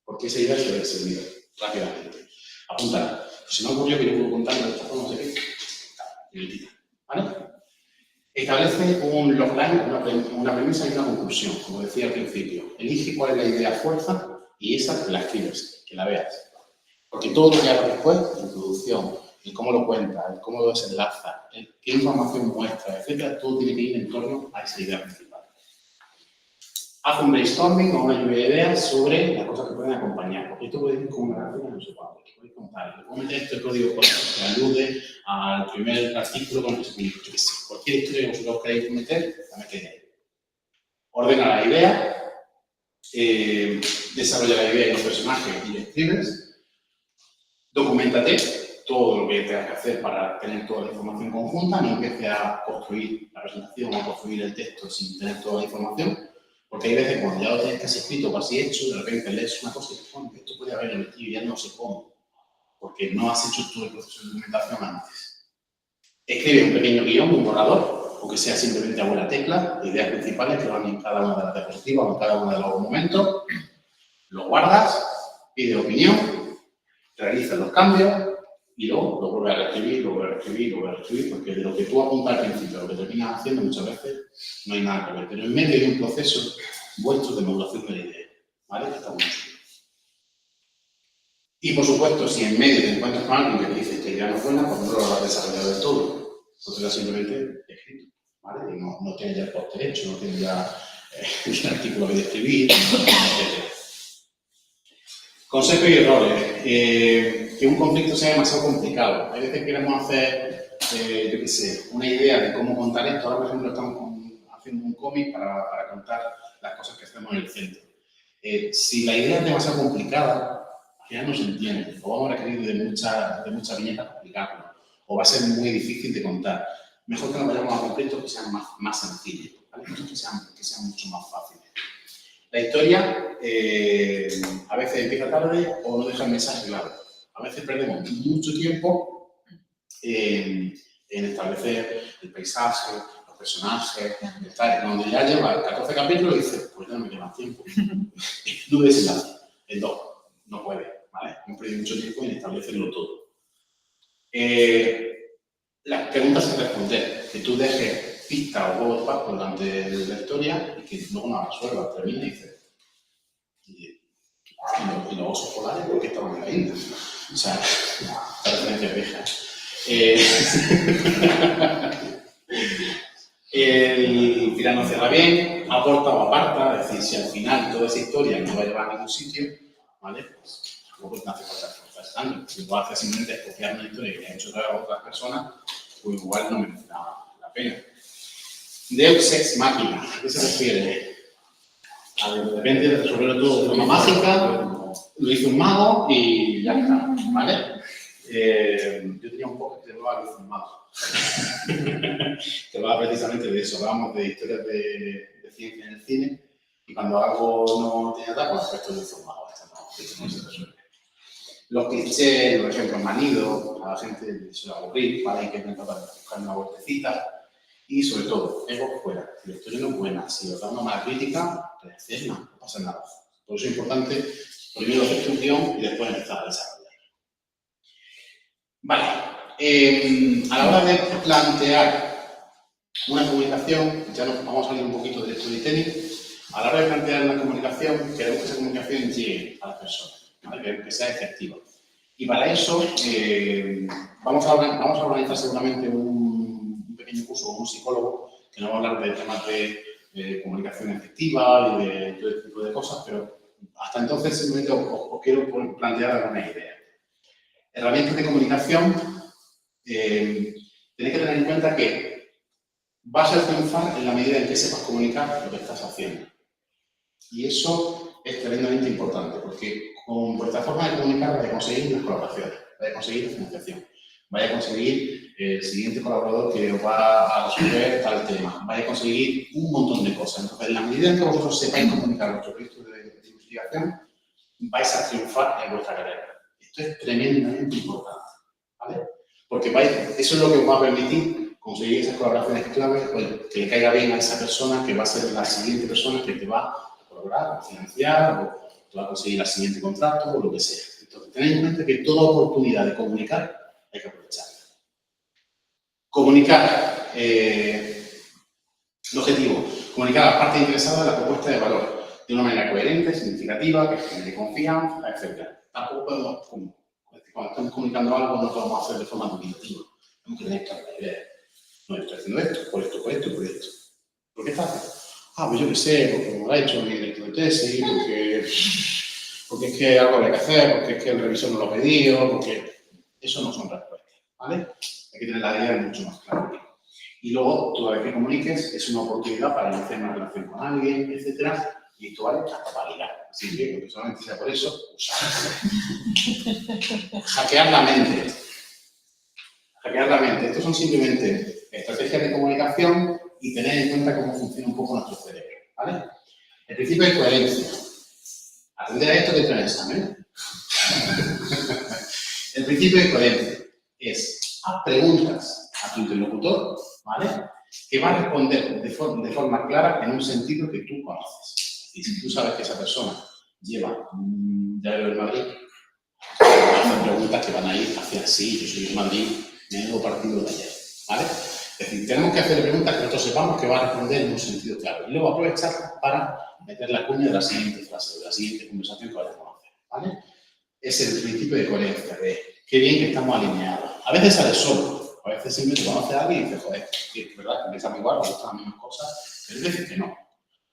Porque esa idea se debe servir rápidamente. Apúntala. Si no ocurrió que yo puedo contarlo de esta forma, no sé qué, ¿vale? Establece un logline, una premisa y una conclusión, como decía al principio. Elige cuál es la idea fuerza y esa la escribes, que la veas. Porque todo lo que hagas después, la introducción, el cómo lo cuenta, el cómo lo desenlaza, qué información muestra, etcétera, todo tiene que ir en torno a esa idea principal. haz un brainstorming o una lluvia de ideas sobre las cosas que pueden acompañar. Porque esto puede ir con una gráfica, no sé cuánto, que puedes contar. Le puedo meter este código que ayude al primer artículo con el que se publica. Yo qué sé, cualquier historia que vosotros queráis meter, la metéis ahí. Ordena la idea, desarrolla la idea y los personajes y le escribes. Documéntate todo lo que tengas que hacer para tener toda la información conjunta, no empieces a construir la presentación o a construir el texto sin tener toda la información, porque hay veces cuando ya lo tienes casi escrito o casi hecho, de repente lees una cosa y dices, bueno, esto puede haberlo metido y ya no sé cómo, porque no has hecho todo el proceso de documentación antes. Escribe un pequeño guión, un borrador, o que sea simplemente a buena tecla, ideas principales que van en cada una de las diapositivas o en cada uno de los momentos, lo guardas, pide opinión, realizas los cambios y luego lo vuelves a reescribir, lo vuelves a reescribir, lo vuelves a reescribir, porque de lo que tú apuntas al principio, lo que terminas haciendo muchas veces, no hay nada que ver. Pero en medio de un proceso vuestro de modulación de la idea, ¿vale? Que está muy chulo. Y por supuesto, si en medio te encuentras con alguien que te dice que idea no es buena, pues no lo habrás desarrollado del todo. Entonces ya simplemente escrito, ¿vale? Y no tienes ya el post hecho, no tienes ya un artículo que describir, etc. Consejos y errores. Que un conflicto sea demasiado complicado. Hay veces que queremos hacer, yo qué sé, una idea de cómo contar esto. Ahora, por ejemplo, estamos haciendo un cómic para contar las cosas que hacemos en el centro. Si la idea es demasiado complicada, ya no se entiende. O vamos a requerir de muchas viñetas para explicarlo. O va a ser muy difícil de contar. Mejor que nos vayamos a conflictos que sean más sencillos, ¿vale? Que sean mucho más fáciles. La historia a veces empieza tarde o no deja el mensaje claro. A veces perdemos mucho tiempo en establecer el paisaje, los personajes, donde ya lleva 14 capítulos y dices, pues ya no me queda más tiempo. No desenlace, en 2, no puede, ¿vale? Hemos perdido mucho tiempo en establecerlo todo. Las preguntas sin responder, que tú dejes pistas o huevos pastos durante la historia y que luego no las resuelvas, termina y dices, y los osos polares, ¿por qué estaban en la India? O sea, la referencia vieja. El tirano cierra bien, aporta o aparta, es decir, si al final toda esa historia no va a llevar a ningún sitio, ¿vale? Pues tampoco no hace falta esforzarse tanto. Si tú haces simplemente es copiar una historia que han hecho otras personas, pues igual no merece la pena. Deus ex machina, ¿a qué se refiere? A de repente resolverlo todo de forma mágica, lo hizo un mago y ya está, ¿vale? Yo tenía un poco que se llamaba Lo hizo un mago. Que hablaba precisamente de eso, hablábamos de historias de ciencia en el cine y cuando algo no tiene nada, pues esto lo hizo un mago, esto no se resuelve. Los clichés, los ejemplos manidos, a la gente le suele aburrir, ¿vale? Hay que intentar buscar una vueltecita. Y sobre todo, ego fuera. Si la historia no es buena, si os da una mala crítica, reacciona, no pasa nada. Por eso es importante primero hacer un guión y después empezar a desarrollar. Vale. A la hora de plantear una comunicación, ya nos vamos a salir un poquito del storytelling. A la hora de plantear una comunicación, queremos que esa comunicación llegue a las personas, ¿vale? Queremos que sea efectiva. Y para eso vamos a organizar seguramente un pequeño curso con un psicólogo que nos va a hablar de temas de comunicación efectiva y de todo este tipo de cosas, pero hasta entonces simplemente os quiero plantear algunas ideas. Herramientas de comunicación, tenéis que tener en cuenta que vas a triunfar en la medida en que sepas comunicar lo que estás haciendo. Y eso es tremendamente importante, porque con vuestra forma de comunicar vais a conseguir unas colaboraciones, vais a conseguir financiación, vais a conseguir el siguiente colaborador que os va a resolver tal tema, vais a conseguir un montón de cosas. Entonces, en la medida en que vosotros sepáis comunicar vuestro proyecto de investigación, vais a triunfar en vuestra carrera. Esto es tremendamente importante, ¿vale? Porque eso es lo que os va a permitir conseguir esas colaboraciones claves, que le caiga bien a esa persona que va a ser la siguiente persona que te va a colaborar, o financiar, o te va a conseguir el siguiente contrato, o lo que sea. Entonces, tened en mente que toda oportunidad de comunicar hay que aprovecharla. Comunicar, el objetivo, comunicar a las partes interesadas la propuesta de valor de una manera coherente, significativa, que genere confianza, etc. Tampoco podemos, cuando estamos comunicando algo, no lo podemos hacer de forma dubitativa. Tenemos que tener clara la idea. No, estoy haciendo esto, por esto, por esto, por esto. ¿Por qué estás haciendo? pues yo qué sé, porque me lo ha hecho mi director de tesis, porque es que algo había que hacer, porque es que el revisor no lo ha pedido, porque eso no son respuestas, ¿vale? Hay que tener la idea mucho más clara. Y luego, toda vez que comuniques, es una oportunidad para iniciar una relación con alguien, etcétera, y esto vale hasta para ligar. Así que, aunque solamente sea por eso, hackear la mente. Hackear la mente. Estos son simplemente estrategias de comunicación y tener en cuenta cómo funciona un poco nuestro cerebro, ¿vale? El principio de coherencia. Atender a esto que trae el examen. El principio de coherencia es haz preguntas a tu interlocutor, ¿vale? Que va a responder de forma clara en un sentido que tú conoces. Y si tú sabes que esa persona lleva diario del Madrid, hacen preguntas que van a ir hacia sí, yo soy de Madrid, menudo partido de ayer, ¿vale? Es decir, tenemos que hacer preguntas que nosotros sepamos que va a responder en un sentido claro. Y luego aprovecharlas para meter la cuña de la siguiente frase, de la siguiente conversación que vayamos a hacer, ¿vale? Es el principio de coherencia, de qué bien que estamos alineados. A veces sale solo, a veces simplemente conoce a alguien y dice, joder, es verdad que pensamos igual, nos gustan las mismas cosas, pero hay veces que no.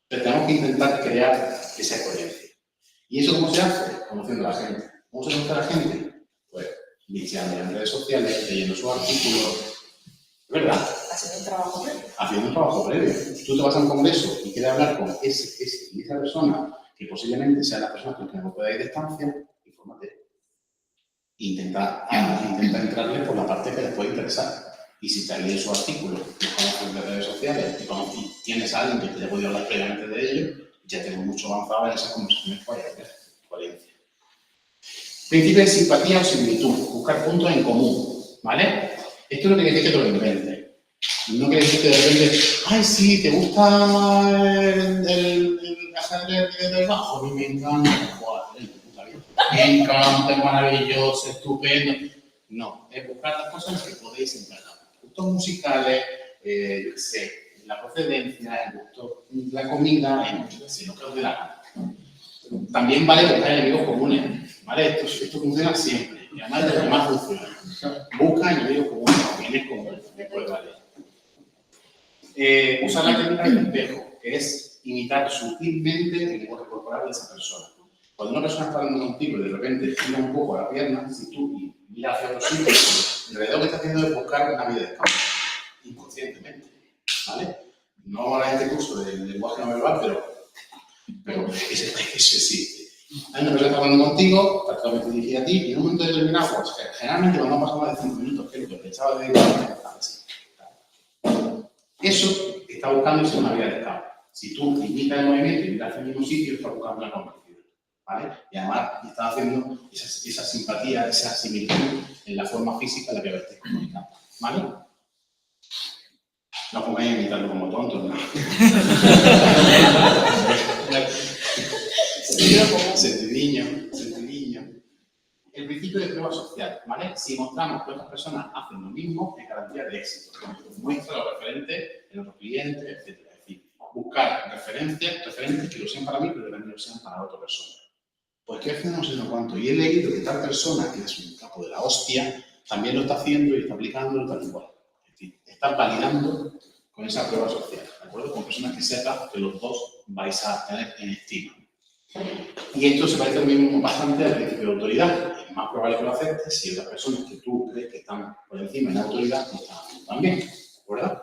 Pero tenemos que intentar crear esa coherencia. ¿Y eso cómo se hace? Conociendo a la gente. ¿Cómo se conoce a la gente? Pues iniciando en redes sociales, leyendo sus artículos, ¿verdad? Haciendo un trabajo previo. Haciendo un trabajo previo. Tú te vas a un congreso y quieres hablar con esa persona, que posiblemente sea la persona con la que no pueda ir de distancia, infórmate. Intenta entrarle por la parte que les puede interesar. Y si te has leído su artículo, los conoces de redes sociales y tienes a alguien que te haya podido hablar previamente de ello, ya tenemos mucho avanzado en esas conversaciones que vaya a tener. Coherencia. Principio de simpatía o similitud. Buscar puntos en común, ¿vale? Esto no quiere decir que te lo inventes. No quiere decir que de repente, ay, sí, ¿te gusta el ajedrez del bajo? A mí me encanta. Me encanta, es maravilloso, estupendo. No, es buscar las cosas que podéis encajar. Gustos musicales, yo qué sé, la procedencia, el gusto, la comida, yo qué sé, lo que os dé la gana. También vale buscar enemigos comunes, ¿vale? Esto funciona siempre, y además es lo que más funciona. Busca enemigos comunes, bienes comunes, después vale. Usar la técnica del espejo, que es imitar sutilmente el lenguaje corporal de esa persona. Cuando una persona está hablando contigo y de repente gira un poco la pierna, si tú miras hacia otro sitio, en realidad lo que está haciendo es buscar una vía de escape, inconscientemente, ¿vale? No vamos a hablar en este curso del lenguaje no verbal, pero eso existe. Hay una persona que está hablando contigo, está totalmente dirigida a ti, y en un momento determinado, pues generalmente cuando pasa más de 5 minutos, que es lo que pensaba de así. Eso está buscando una vía de escape. Si tú imitas el movimiento y miras hacia el mismo sitio, está buscando una complicidad, ¿vale? Y además está haciendo esa simpatía, esa similitud en la forma física en la que lo estés comunicando, ¿vale? No pongáis a imitarlo como tontos, ¿no? Sentidillo. El principio de prueba social, ¿vale? Si mostramos que otras personas hacen lo mismo, es garantía de éxito. Muestra los referentes en otros clientes, etc. Es decir, buscar referentes que lo sean para mí, pero que también lo sean para otra persona. Pues que hace no sé cuánto. Y he leído que tal persona, que es un capo de la hostia, también lo está haciendo y está aplicando tal y cual. Es decir, está validando con esa prueba social, ¿de acuerdo? Con personas que sepan que los dos vais a tener en estima. Y esto se parece también bastante al principio de autoridad. Es más probable que lo aceptes si otras personas que tú crees que están por encima en la autoridad no están haciendo también, ¿de acuerdo?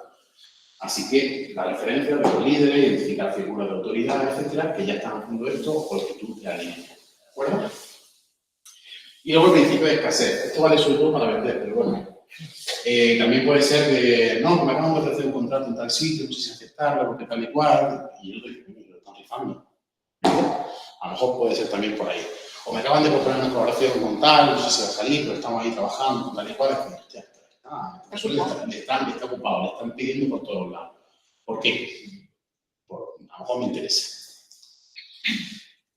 Así que la referencia de los líderes, identificar figuras de autoridad, etcétera, que ya están haciendo esto porque tú te alineas, ¿de acuerdo? Y luego el principio de escasez. Esto vale sobre todo para vender, pero bueno. También puede ser de, no, me acaban de ofrecer un contrato en tal sitio, no sé si aceptarlo, porque tal y cual, y yo te digo, lo están rifando. A lo mejor puede ser también por ahí. O me acaban de proponer una colaboración con tal, no sé si va a salir, pero estamos ahí trabajando con tal y cual. Está ocupado, le están pidiendo por todos lados. ¿Por qué? A lo mejor me interesa.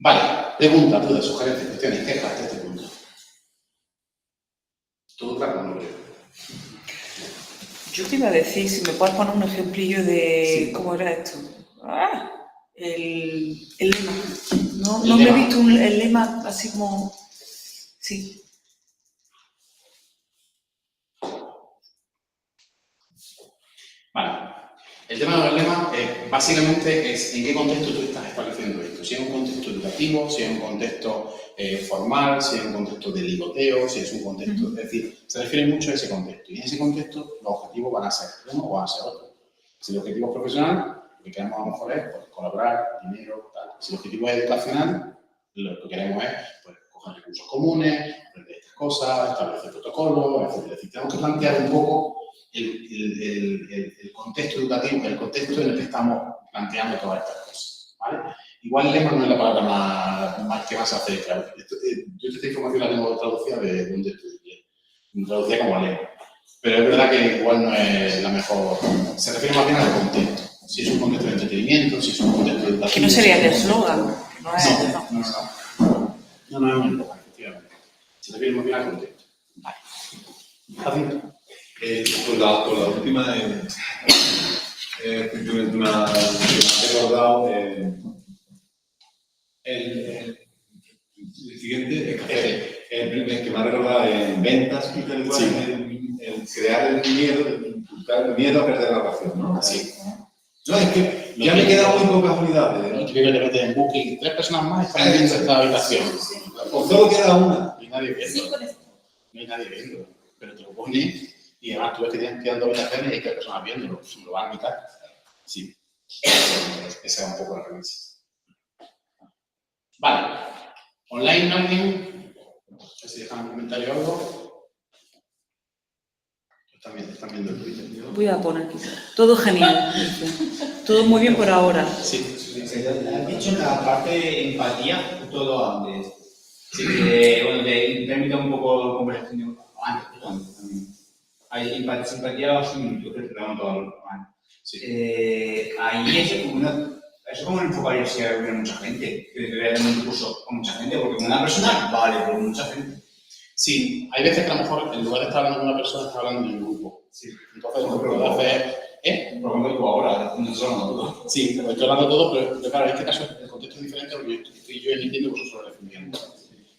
Vale, preguntas, dudas, sugerencias, cuestiones, quejas hasta este punto. Todo claro, no creo. Yo te iba a decir, si me puedes poner un ejemplillo de Sí. cómo era esto. El lema. No El me he lema. visto el lema así como... Sí. Vale. El tema de los lemas básicamente es en qué contexto tú estás estableciendo esto. Si es un contexto educativo, si es un contexto formal, si es un contexto de ligoteo, si es un contexto... Es decir, se refiere mucho a ese contexto. Y en ese contexto los objetivos van a ser uno o van a ser otro. Si el objetivo es profesional, lo que queremos a lo mejor es pues, colaborar, dinero, tal. Si el objetivo es educacional, lo que queremos es pues, coger recursos comunes, aprender estas cosas, establecer protocolos, etc. Es decir, tenemos que plantear un poco el contexto educativo, el contexto en el que estamos planteando todas estas cosas, ¿vale? Igual lema no es la palabra más que más se acerca. Yo esta información la tengo traducida de donde estudié, traducida como lema. Pero es verdad que igual no es la mejor, se refiere más bien al contexto. Si es un contexto de entretenimiento, si es un contexto educativo... Que no sería el eslogan. No es un eslogan, efectivamente. Se refiere más bien al contexto. Vale. ¿Fácil? Con la última, simplemente me ha recordado el siguiente, el que me ha recordado en ventas y tal cual, el crear el miedo, el inculcar el miedo a perder la relación, ¿no? Así. No, es que ya me quedan muy pocas unidades. Lo típico que te meten en booking, 3 personas más están viendo esta habitación. Por solo queda una. No hay nadie viendo. No hay nadie viendo. Pero te lo pones y además tú ves que tienes 2 habitaciones y hay 3 personas viéndolo. Lo van a quitar. Sí. Esa es un poco la premisa. Vale. Online learning. A ver si dejan un comentario o algo. Están viendo el Twitter. Voy a poner aquí. Todo genial. Todo muy bien por ahora. Sí. Has dicho en la parte de empatía, todo antes. Sí, bueno, te permite un poco conversación antes también. Hay simpatía o similitud que te pregunto algo. Sí. Ahí eso como enfocaría si hay mucha gente, que debería tener un curso con mucha gente, porque con una persona vale, pero con mucha gente. Sí, hay veces que a lo mejor en lugar de estar hablando con una persona, está hablando en un grupo. Sí. Entonces lo que puedo hacer es... Por ejemplo, tú ahora, no estoy hablando todo. Sí, estoy hablando todo, pero claro, en este caso el contexto es diferente porque estoy yo emitiendo y vosotros respondiendo.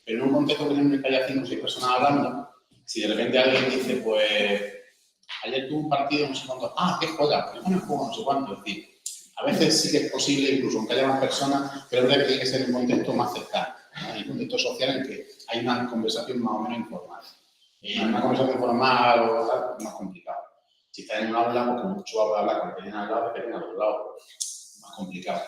Pero en un contexto, por ejemplo, en el que haya 5 o 6 personas hablando, si de repente alguien dice, pues, ayer tuve un partido, no sé cuánto, ¿qué juega? ¿Qué pone juego? No sé cuánto. Es decir, a veces sí que es posible, incluso aunque haya más personas, pero es verdad que tiene que ser en un contexto más cercano, ¿no? En un contexto social en que hay una conversación más o menos informal. En una conversación formal o tal, es más complicado. Si estás en un aula, porque mucho habla con el que viene al lado, el que viene al otro lado, más complicado.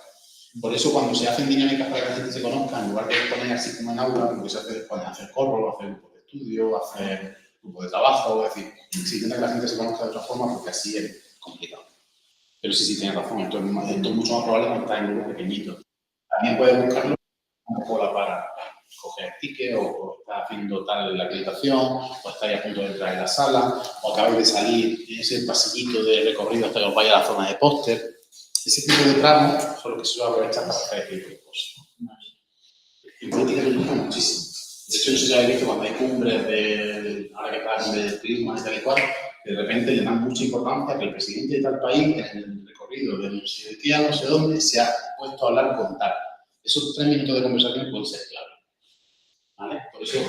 Por eso, cuando se hacen dinámicas para que la gente se conozca, en lugar de poner así como en aula, lo que se hace es hacer corro, hacer grupos de estudio, hacer grupos de trabajo, es decir, se intenta que la gente se conozca de otra forma porque así es complicado. Pero sí, tienes razón, esto es mucho más probable cuando estás en grupos pequeñitos. También puedes buscarlo como cola para coger ticket o estás haciendo tal la acreditación, o estáis a punto de entrar en la sala, o acabáis de salir en ese pasillito de recorrido hasta que os vaya a la zona de póster. Ese tipo de tramos son los que se suele aprovechar para hacer este tipo de cosas. En política lo usan muchísimo. De hecho, no sé si habéis visto cuando hay cumbres ahora que está la cumbre del turismo y tal y cual, de repente le dan mucha importancia que el presidente de tal país, en el recorrido de no sé qué, no sé dónde, se ha puesto a hablar con tal. Esos 3 minutos de conversación pueden ser clave. ¿Vale? Por eso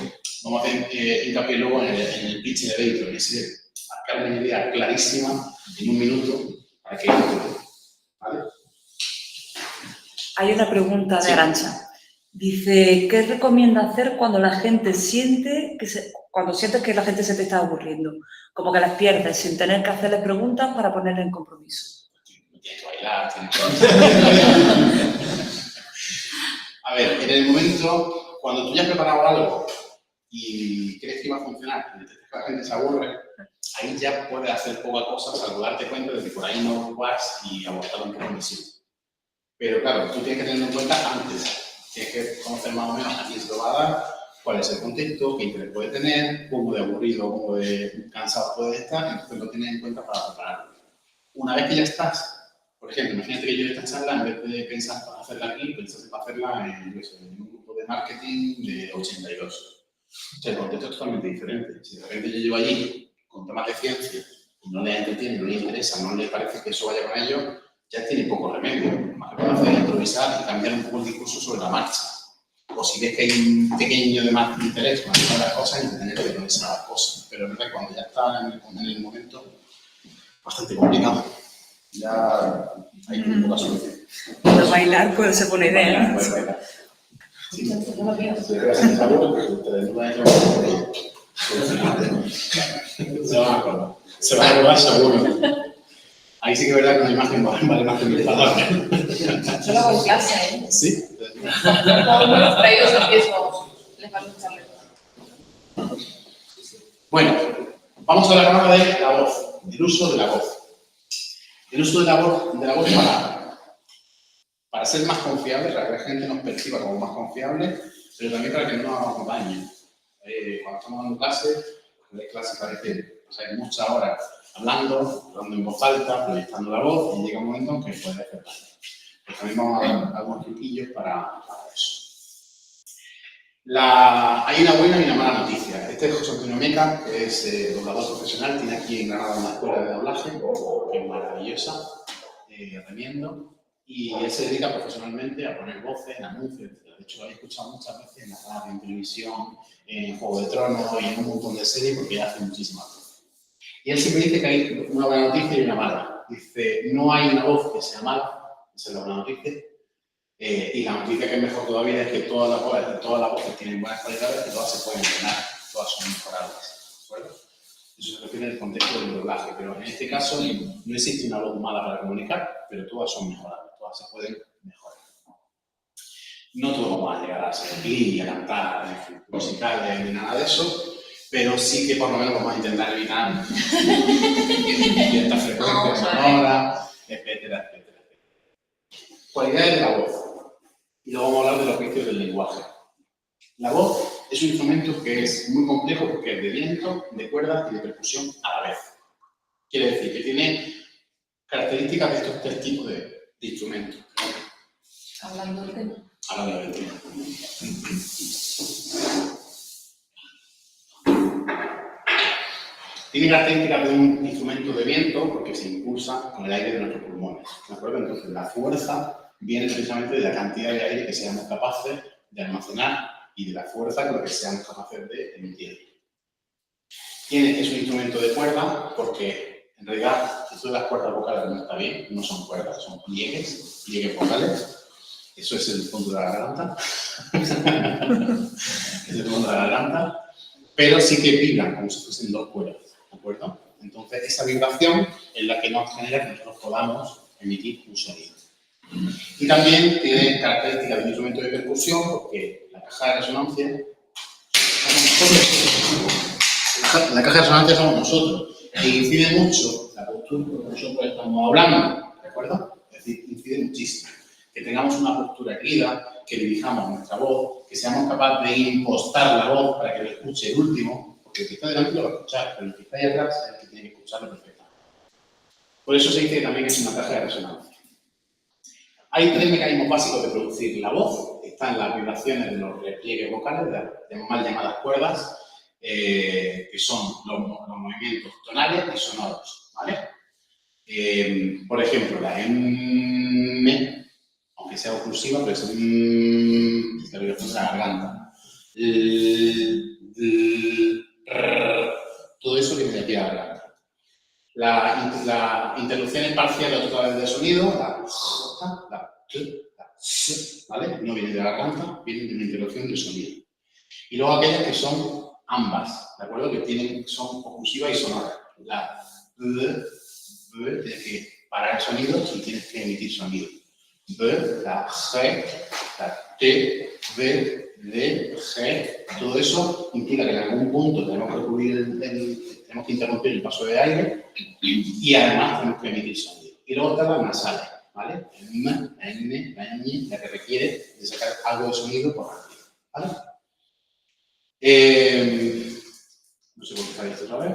vamos a hacer hincapié luego en el pitch de Beito, en ese marcar una idea clarísima en 1 minuto para que ¿vale? Hay una pregunta de Arantxa. Dice, ¿qué recomienda hacer cuando la gente sientes que la gente se te está aburriendo? Como que las pierdes sin tener que hacerles preguntas para ponerle en compromiso. Tienes que bailar, tienes que... A ver, en el momento, cuando tú ya has preparado algo y crees que va a funcionar y detectas que la gente se aburre, ahí ya puedes hacer poca cosa, salvo darte cuenta de que por ahí no vas y abortar un poco en sí. Pero claro, tú tienes que tenerlo en cuenta antes. Tienes que conocer más o menos a quién se lo va a dar, cuál es el contexto, qué interés puede tener, cómo de aburrido, cómo de cansado puede estar, entonces lo tienes en cuenta para prepararlo. Una vez que ya estás, por ejemplo, imagínate que yo esta charla, en vez de pensar para hacerla aquí, pensase para hacerla en un grupo de marketing de 82. O sea, el contexto es totalmente diferente. Si de repente yo llego allí con temas de ciencia, y no les entiende, no les interesa, no les parece que eso vaya con ellos, ya tiene poco remedio. Más que puede hacer es improvisar y cambiar un poco el discurso sobre la marcha. O si ves que hay un pequeño de más interés con las cosas, entender que no esas cosas. Pero es verdad que cuando ya está en el momento, bastante complicado. ya hay muy poca solución. Cuando bailar, pues se pone idea. Puede bailar. Sí. Si regresan esa voz, pues ustedes no van a echar se van a acordar. Se van a acordar seguro. Ahí sí que es verdad que una imagen vale más que 1000 palabras. Yo lo hago en clase, ¿eh? ¿Sí? Todos los traídos empiezo. Les va a gustarle. Bueno, vamos a hablar ahora de la voz, del uso de la voz. El uso de la voz para ser más confiable, para que la gente nos perciba como más confiables, pero también para que no nos hagamos daño. Cuando estamos dando clases, parece, hay muchas horas hablando en voz alta, proyectando la voz, y llega un momento en que puede hacer daño. Pues también vamos a dar algunos truquillos para eso. Hay una buena y una mala noticia. Este es José Antonio Meca, que es doblador profesional, tiene aquí en Granada una escuela de doblaje, que es maravillosa, recomiendo, y él se dedica profesionalmente a poner voces en anuncios, etc. De hecho, lo habéis escuchado muchas veces en la radio, en televisión, en Juego de Tronos y en un montón de series, porque hace muchísimas voces. Y él siempre dice que hay una buena noticia y una mala. Dice, no hay una voz que sea mala, esa es la buena noticia. Y la noticia que es mejor todavía es que todas las voces tienen buenas cualidades y todas se pueden entrenar, todas son mejorables. ¿De acuerdo? Eso se refiere al contexto del doblaje, pero en este caso no existe una voz mala para comunicar, pero todas son mejorables, todas se pueden mejorar. No todos vamos a llegar a ser Glee, a cantar musicales ni nada de eso, pero sí que por lo menos vamos a intentar evitar ciertas frecuencias sonoras, etcétera, etcétera. Cualidades de la voz. Y luego vamos a hablar de los vicios del lenguaje. La voz es un instrumento que es muy complejo porque es de viento, de cuerdas y de percusión a la vez. Quiere decir que tiene características de estos tres tipos de instrumentos. Hablando del tema. Hablando del tema. Tiene características de un instrumento de viento porque se impulsa con el aire de nuestros pulmones. ¿De acuerdo? Entonces, la fuerza viene precisamente de la cantidad de aire que seamos capaces de almacenar y de la fuerza con la que seamos capaces de emitir. Es un instrumento de cuerda porque, en realidad, esto de las cuerdas vocales no está bien, no son cuerdas, son pliegues vocales. Eso es el fondo de la garganta. Es el fondo de la garganta. Pero sí que vibran como si fuesen dos cuerdas, ¿de acuerdo? Entonces, esa vibración es la que nos genera que nosotros podamos emitir un sonido. Y también tiene características de un instrumento de percusión porque la caja de resonancia somos nosotros e incide mucho la postura que nosotros estamos hablando, ¿de acuerdo? Es decir, incide muchísimo. Que tengamos una postura erguida, que dirijamos nuestra voz, que seamos capaces de impostar la voz para que lo escuche el último, porque el que está delante lo va a escuchar, pero el que está ahí atrás es el que tiene que escucharlo perfectamente. Por eso se dice que también es una caja de resonancia. Hay tres mecanismos básicos de producir la voz. Están las vibraciones de los repliegues vocales, de las mal llamadas cuerdas, que son los movimientos tonales y sonoros, ¿vale? Por ejemplo, la M, aunque sea oclusiva, pero es la vibración de la garganta. Todo eso viene de aquí a la garganta. La interrupción parcial o total de sonido, la ¿vale? No viene de la garganta, viene de una interrupción de sonido. Y luego aquellas que son ambas, ¿de acuerdo? Que son oclusivas y sonoras. La tienes que parar el sonido y tienes que emitir sonido. La G, la T, V, D, G, todo eso implica que en algún punto tenemos que interrumpir el paso de aire y además tenemos que emitir sonido. Y luego están las nasales, ¿vale? M, N, N, la que requiere de sacar algo de sonido por arriba, ¿vale? No sé por qué sale esto otra vez.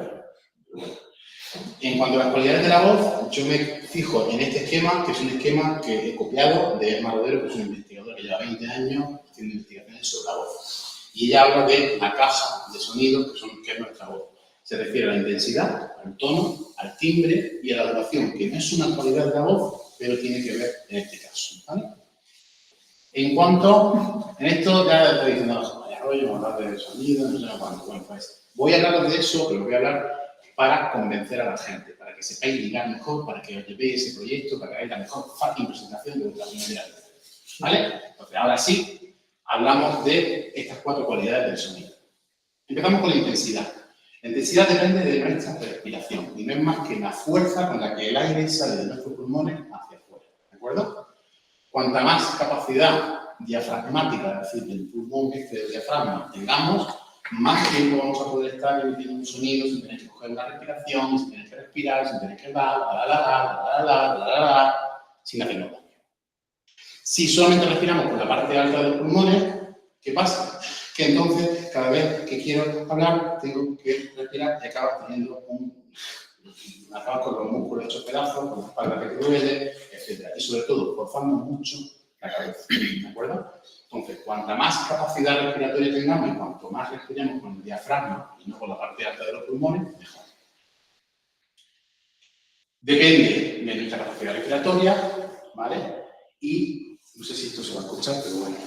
En cuanto a las cualidades de la voz, yo me fijo en este esquema, que es un esquema que he copiado de Emma Rodero, que es una investigadora que lleva 20 años haciendo investigaciones sobre la voz. Y ella habla de la caja de sonidos que es nuestra voz. Se refiere a la intensidad, al tono, al timbre y a la duración, que no es una cualidad de la voz, pero tiene que ver en este caso, ¿vale? En cuanto, en esto ya estoy diciendo, vaya rollo, vamos a hablar de sonido, no sé cuánto. Bueno, pues voy a hablar de eso, pero voy a hablar para convencer a la gente, para que sepáis ligar mejor, para que os llevéis ese proyecto, para que hagáis la mejor fucking presentación de vuestra primera vez. ¿Vale? Entonces, ahora sí, hablamos de estas 4 cualidades del sonido. Empezamos con la intensidad. La intensidad depende de nuestra respiración y no es más que la fuerza con la que el aire sale de nuestros pulmones hacia afuera. ¿De acuerdo? Cuanta más capacidad diafragmática, es decir, del pulmón del diafragma tengamos, más tiempo vamos a poder estar emitiendo un sonido sin tener que coger una respiración, sin tener que respirar, sin tener que sin hacernos daño. Si solamente respiramos por la parte alta de los pulmones, ¿qué pasa? Que entonces, cada vez que quiero hablar, tengo que respirar y acabas teniendo acabas con los músculos hechos pedazos, con la espalda que te duele, etc. Y sobre todo, forzando mucho la cabeza, ¿de acuerdo? Entonces, cuanta más capacidad respiratoria tengamos y cuanto más respiremos con el diafragma y no con la parte alta de los pulmones, mejor. Depende de nuestra capacidad respiratoria, ¿vale? Y no sé si esto se va a escuchar, pero bueno.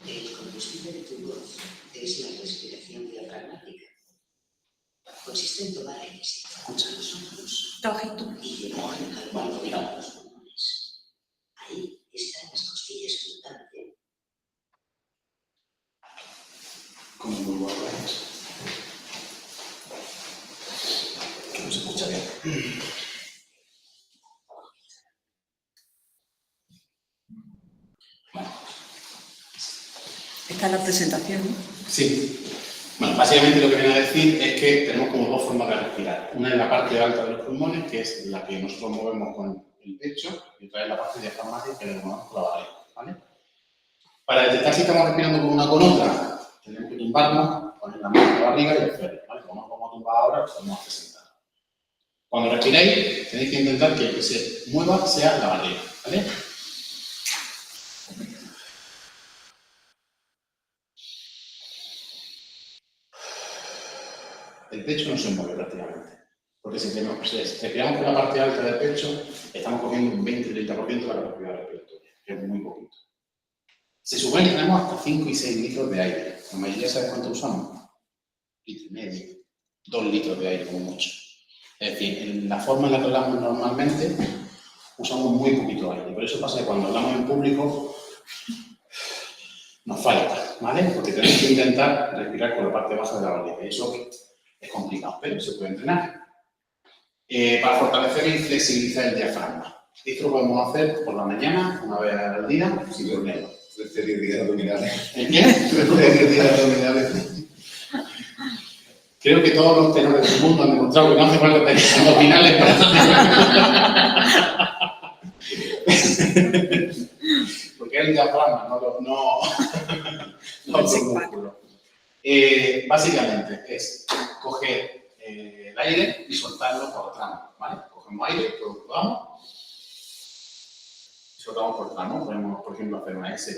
El combustible de tu voz es la respiración diafragmática. Consiste en tomar aire sin cerrar los ojos y llevar el calor a los pulmones. Ahí están las costillas flotando. Como muy guapo es. Que no se escucha bien. Bueno. Esta es la presentación, ¿no? Sí. Bueno, básicamente lo que viene a decir es que tenemos como 2 formas de respirar. Una es la parte alta de los pulmones, que es la que nosotros movemos con el pecho, y otra es la parte diafragmática que le movemos con la barriga, ¿vale? Para detectar si estamos respirando con una o con otra, tenemos que tumbarnos, poner la mano en la barriga y hacerlo, ¿vale? Como nos vamos a tumbar ahora, pues vamos a hacer sentado. Cuando respiréis, tenéis que intentar que el que se mueva sea la barriga, ¿vale? El pecho no se mueve prácticamente, porque si respiramos por la parte alta del pecho, estamos cogiendo un 20-30% de la capacidad respiratoria, que es muy poquito. Se supone que tenemos hasta 5 y 6 litros de aire. La mayoría, ¿sabes cuánto usamos? 1,5 litros, 2 litros de aire como mucho. Es decir, en la forma en la que hablamos normalmente, usamos muy poquito aire. Por eso pasa que cuando hablamos en público, nos falta, ¿vale? Porque tenemos que intentar respirar con la parte baja de la barriga. Y eso es complicado, pero se puede entrenar. Para fortalecer y flexibilizar el diafragma. Esto lo podemos hacer por la mañana, una vez al día, sin problema. 13 días abdominales. ¿El qué? 13 días abdominales. Creo que todos los tenores del mundo han demostrado que no hace falta tener abdominales para... Porque es el diafragma, no los músculos. Básicamente es coger el aire y soltarlo por tramos, ¿vale? Cogemos aire, todo lo podamos, y soltamos por tramos. Podemos, por ejemplo, hacer una S.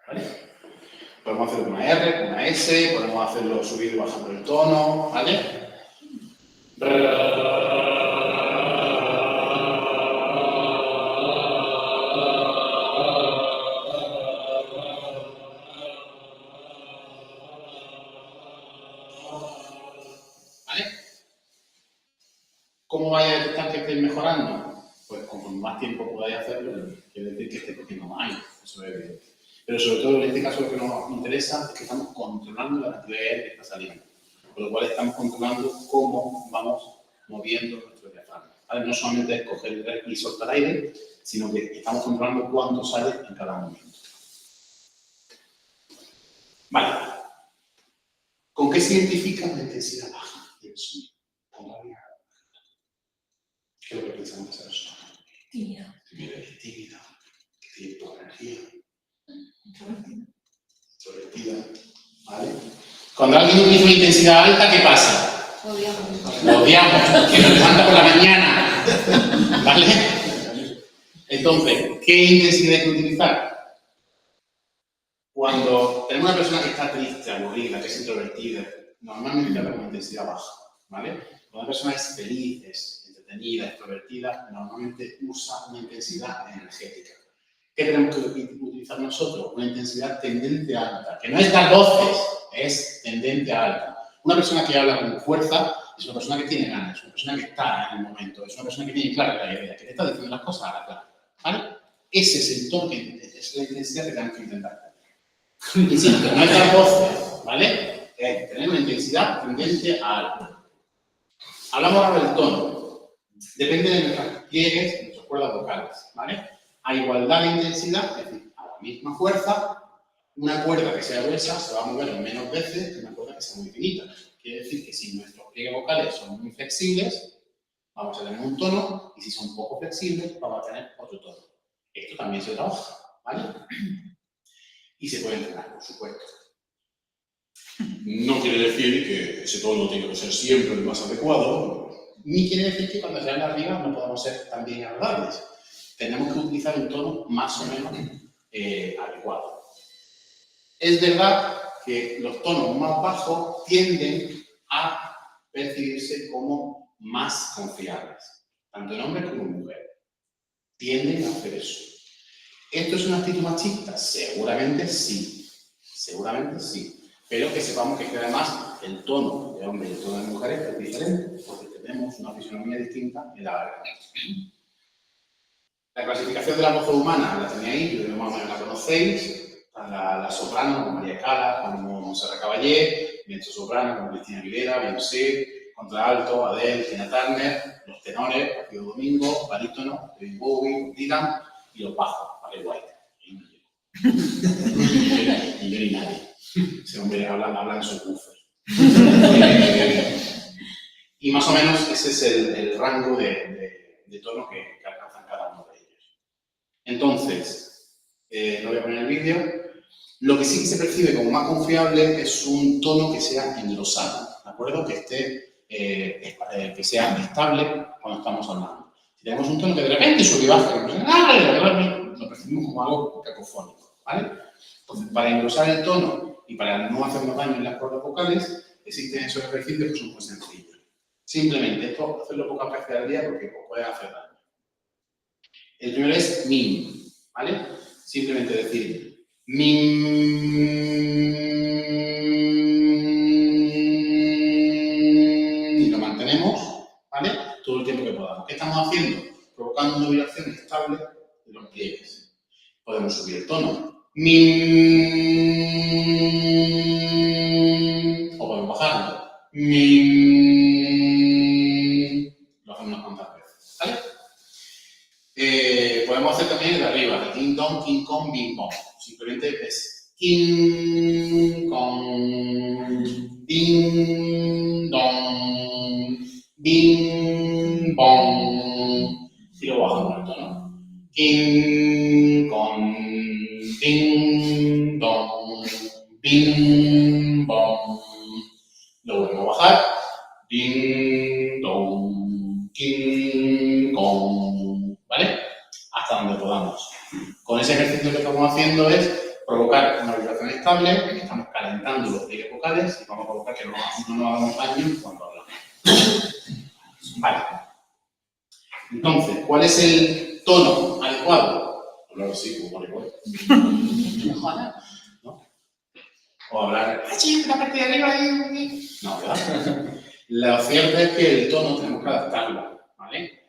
¿Vale? Podemos hacer una R, una S, podemos hacerlo subir y bajando el tono, ¿vale? ¿Vale? ¿Cómo vais a detectar que estéis mejorando? Pues como más tiempo podáis hacerlo, quiere decir que estéis cogiendo más aire, eso es evidente. Pero sobre todo en este caso lo que nos interesa es que estamos controlando la cantidad de aire que está saliendo. Con lo cual estamos controlando cómo vamos moviendo nuestro diafragma. ¿Vale? No solamente es coger y soltar aire, sino que estamos controlando cuánto sale en cada momento. Vale. ¿Con qué se identifica la intensidad baja del sonido? Con la vida. ¿Qué es lo que pensamos que es el sonido? Tímida. Tímida, que tiene poca energía. Introvertida. ¿Vale? Cuando alguien utiliza una intensidad alta, ¿qué pasa? Lo odiamos, que nos levanta por la mañana. ¿Vale? Entonces, ¿qué intensidad hay que utilizar? Cuando tenemos una persona que está triste, aburrida, que es introvertida, normalmente habla con intensidad baja, ¿vale? Cuando una persona es feliz, es entretenida, extrovertida, normalmente usa una intensidad energética. ¿Qué tenemos que utilizar nosotros? Una intensidad tendente a alta, que no es dar voces, es tendente a alta. Una persona que habla con fuerza es una persona que tiene ganas, es una persona que está en el momento, es una persona que tiene clara la idea, que te está diciendo las cosas a la clara, ¿vale? Ese es el tono, es la intensidad que tenemos que intentar tener. Insisto, no es dar voces, ¿vale? Es tener una intensidad tendente a alta. Hablamos ahora del tono. Depende de nuestras pliegues, de nuestras cuerdas vocales, ¿vale? A igualdad de intensidad, es decir, a la misma fuerza, una cuerda que sea gruesa se va a mover menos veces que una cuerda que sea muy finita. Quiere decir que si nuestros pliegues vocales son muy flexibles, vamos a tener un tono, y si son poco flexibles, vamos a tener otro tono. Esto también se trabaja, ¿vale? Y se puede entrenar, por supuesto. No quiere decir que ese tono tiene que ser siempre el más adecuado, ni quiere decir que cuando se habla arriba no podamos ser también agradables. Tenemos que utilizar un tono más o menos adecuado. Es verdad que los tonos más bajos tienden a percibirse como más confiables, tanto en hombres como en mujeres. Tienden a hacer eso. ¿Esto es una actitud machista? Seguramente sí. Seguramente sí. Pero que sepamos que además el tono de hombres y el tono de mujeres es diferente, porque tenemos una fisonomía distinta en la garganta. La clasificación de la voz humana la tenía ahí, yo más o menos la conocéis. La soprano, como María Cala, como Montserrat Caballé, mezzo soprano, como Cristina Aguilera, Beyoncé, contralto, Adele, Tina Turner, los tenores, Plácido Domingo, barítono, David Bowie, Dylan, y los bajos, Barry White. Y yo ni nadie. Ese hombre habla en su buffer. Y más o menos ese es el rango de tono que alcanzan cada uno de ellos. Entonces, no voy a poner el vídeo. Lo que sí que se percibe como más confiable es un tono que sea enlosado, ¿de acuerdo? Que sea estable cuando estamos hablando. Si tenemos un tono que de repente sube y baja, lo percibimos como algo cacofónico, ¿vale? Entonces, para enlosar el tono y para no hacernos daño en las cuerdas vocales, existen esos ejercicios que son muy sencillos. Simplemente esto, hacerlo pocas veces al día porque os puede hacer daño. El primero es min, ¿vale? Simplemente decir min, y lo mantenemos, ¿vale? Todo el tiempo que podamos. ¿Qué estamos haciendo? Provocando una vibración estable de los pliegues. Podemos subir el tono. Min, o podemos bajarlo. Min, lo hacemos unas cuantas veces, ¿vale? Podemos hacer también el de arriba, el ding dong, king kong, bing bong. Simplemente es king kong, ding dong, bing bong. Y lo bajamos el tono. King kong, ding dong, bing bong. Lo volvemos a bajar. Ding dong, king kong. ¿Vale? Hasta donde podamos. Con ese ejercicio lo que estamos haciendo es provocar una vibración estable, estamos calentando los pliegues vocales y vamos a provocar que no nos hagamos daño cuando hablamos. Vale. Entonces, ¿cuál es el tono adecuado? Hablar así, como igual. ¿No? O hablar, ¡ay, la parte de arriba! No, ¿verdad? Lo cierto es que el tono tenemos que adaptarlo, ¿vale?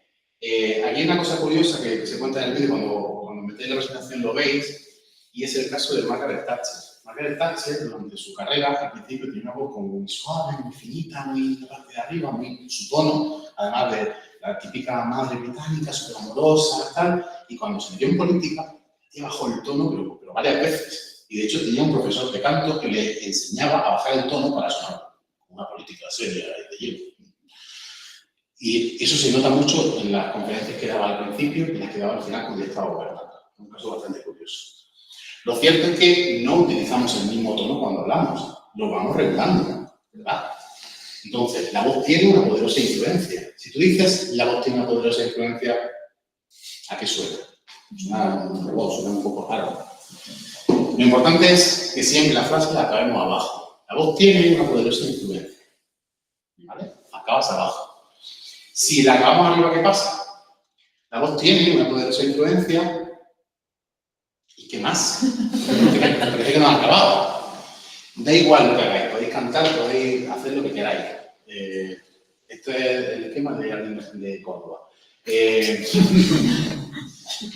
Aquí hay una cosa curiosa que se cuenta en el vídeo, cuando metéis la presentación lo veis, y es el caso de Margaret Thatcher. Margaret Thatcher, durante su carrera, al principio tenía una voz como muy suave, muy finita, muy la parte de arriba, muy su tono, además de la típica madre británica, súper amorosa, tal, y cuando se metió en política, bajó el tono, pero varias veces. Y de hecho tenía un profesor de canto que le enseñaba a bajar el tono para sonar como una política seria de hielo. Y eso se nota mucho en las conferencias que daba al principio y en las que daba al final cuando ya estaba gobernando. Un caso bastante curioso. Lo cierto es que no utilizamos el mismo tono cuando hablamos, lo vamos regulando, ¿verdad? Entonces, la voz tiene una poderosa influencia. Si tú dices la voz tiene una poderosa influencia, ¿a qué suena? Suena un robot, suena un poco raro. Lo importante es que siempre la frase la acabemos abajo. La voz tiene una poderosa influencia. ¿Vale? Acabas abajo. Si la acabamos arriba, ¿qué pasa? La voz tiene una poderosa influencia. ¿Y qué más? Parece que no ha acabado. Da igual lo que hagáis. Podéis cantar, podéis hacer lo que queráis. Esto es el esquema de Jardín de Córdoba.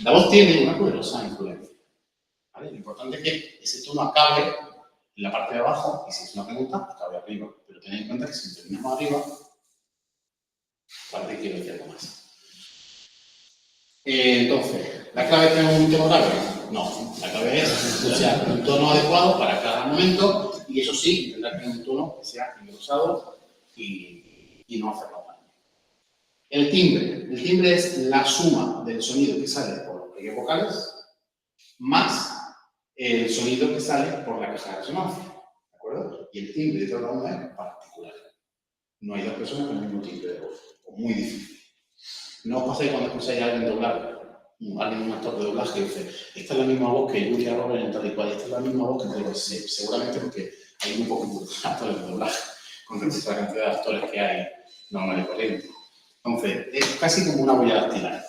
La voz tiene una poderosa influencia. ¿Vale? Lo importante es que ese tono acabe en la parte de abajo y si es una pregunta, acabe arriba. Pero tened en cuenta que si terminamos arriba, parece que quiero decir algo más. Entonces, ¿la clave es un tono grave? No, la clave es usar un tono adecuado para cada momento y eso sí, tendrá que tener un tono que sea engrosado y no hacerlo mal. El timbre es la suma del sonido que sale por los pliegues vocales más el sonido que sale por la caja de resonancia, ¿de acuerdo? Y el timbre de cada uno es particular. No hay dos personas con el mismo timbre de voz, o muy difícil. No os paséis cuando escucháis a alguien doblar, un actor de doblaje que dice, esta es la misma voz que Julia Roberts en tal y cual, esta es la misma voz que tal y seguramente porque hay muy pocos actores de doblaje con respecto a la cantidad de actores que hay normal y corriente. Entonces, es casi como una huella dactilar.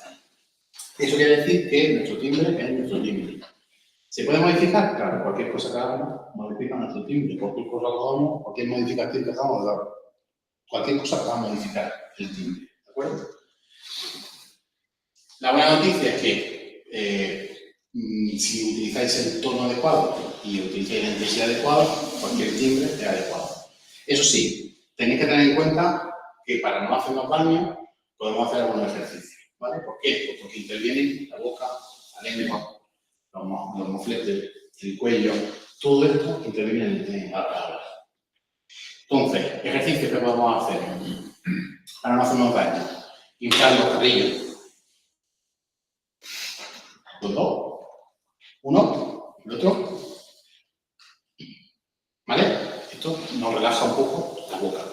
Eso quiere decir que nuestro timbre es nuestro timbre. ¿Se puede modificar? Claro, cualquier cosa que hagamos modifica nuestro timbre, cualquier cosa que hagamos, cualquier modificación que hagamos, cualquier cosa que va a modificar el timbre, ¿de acuerdo? La buena noticia es que si utilizáis el tono adecuado y utilizáis la intensidad adecuada, cualquier timbre es adecuado. Eso sí, tenéis que tener en cuenta que para no hacernos daño, podemos hacer algunos ejercicios, ¿vale? ¿Por qué? Pues porque intervienen la boca, la lengua, los mofletes, el cuello, todo esto interviene en la palabra. Entonces, ejercicios que podemos hacer para no hacernos daño. Inflar los carrillos. Los dos. Uno, el otro. ¿Vale? Esto nos relaja un poco la boca.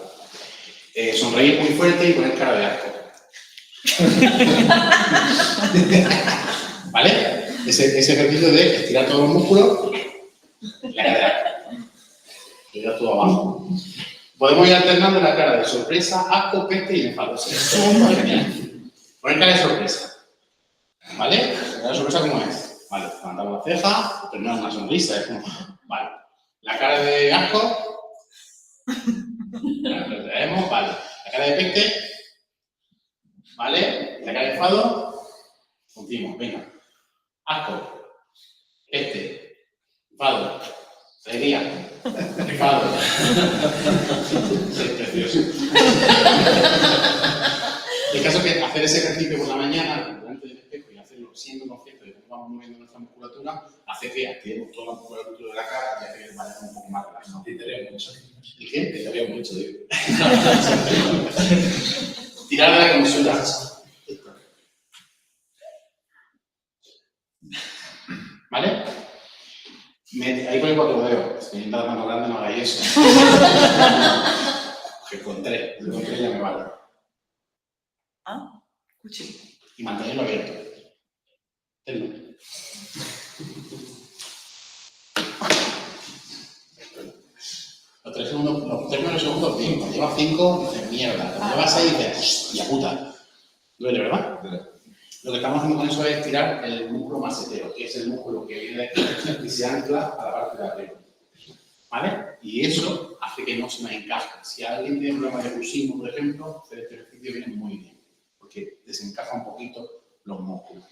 Sonreír muy fuerte y poner cara de asco. ¿Vale? Ese ejercicio de estirar todos los músculos y la cara de asco. Estirar todo abajo. Podemos ir alternando la cara de sorpresa, asco, peste y enfado. Eso es muy genial. Poner cara de sorpresa. ¿Vale? La cara de sorpresa, ¿cómo es? Vale, levantamos la ceja, terminamos una sonrisa. Es como, vale. La cara de asco. La traemos, vale. La cara de peste. ¿Vale? La cara de enfado. Continuamos, venga. Asco. Peste. Enfado. Alegría. Enfado. Es precioso. El caso es que hacer ese ejercicio por la mañana, delante del espejo y hacerlo siendo consciente de cómo vamos moviendo nuestra musculatura, hace que activemos toda la musculatura de la cara y hace que vayamos un poco más relajados. Y te veo mucho. ¿Y qué? Te veo mucho, digo. Tirar de la consulta. ¿Vale? Ahí pone 4 dedos. Si necesitas la mano grande, no hagáis eso. Que con 3 ya me vale. Ah, cuchillo. Y mantenerlo abierto. Tenlo. Los 3 segundos, los 3 primeros segundos, bien. Cuando llevas 5, dices mierda. Cuando llevas 6, dices hostia puta. Duele, ¿verdad? Lo que estamos haciendo con eso es estirar el músculo masetero, que es el músculo que viene de aquí y se ancla a la parte de arriba. ¿Vale? Y eso hace que no se me encaje. Si alguien tiene problemas de bruxismo, por ejemplo, hacer este ejercicio viene muy bien, porque desencaja un poquito los músculos.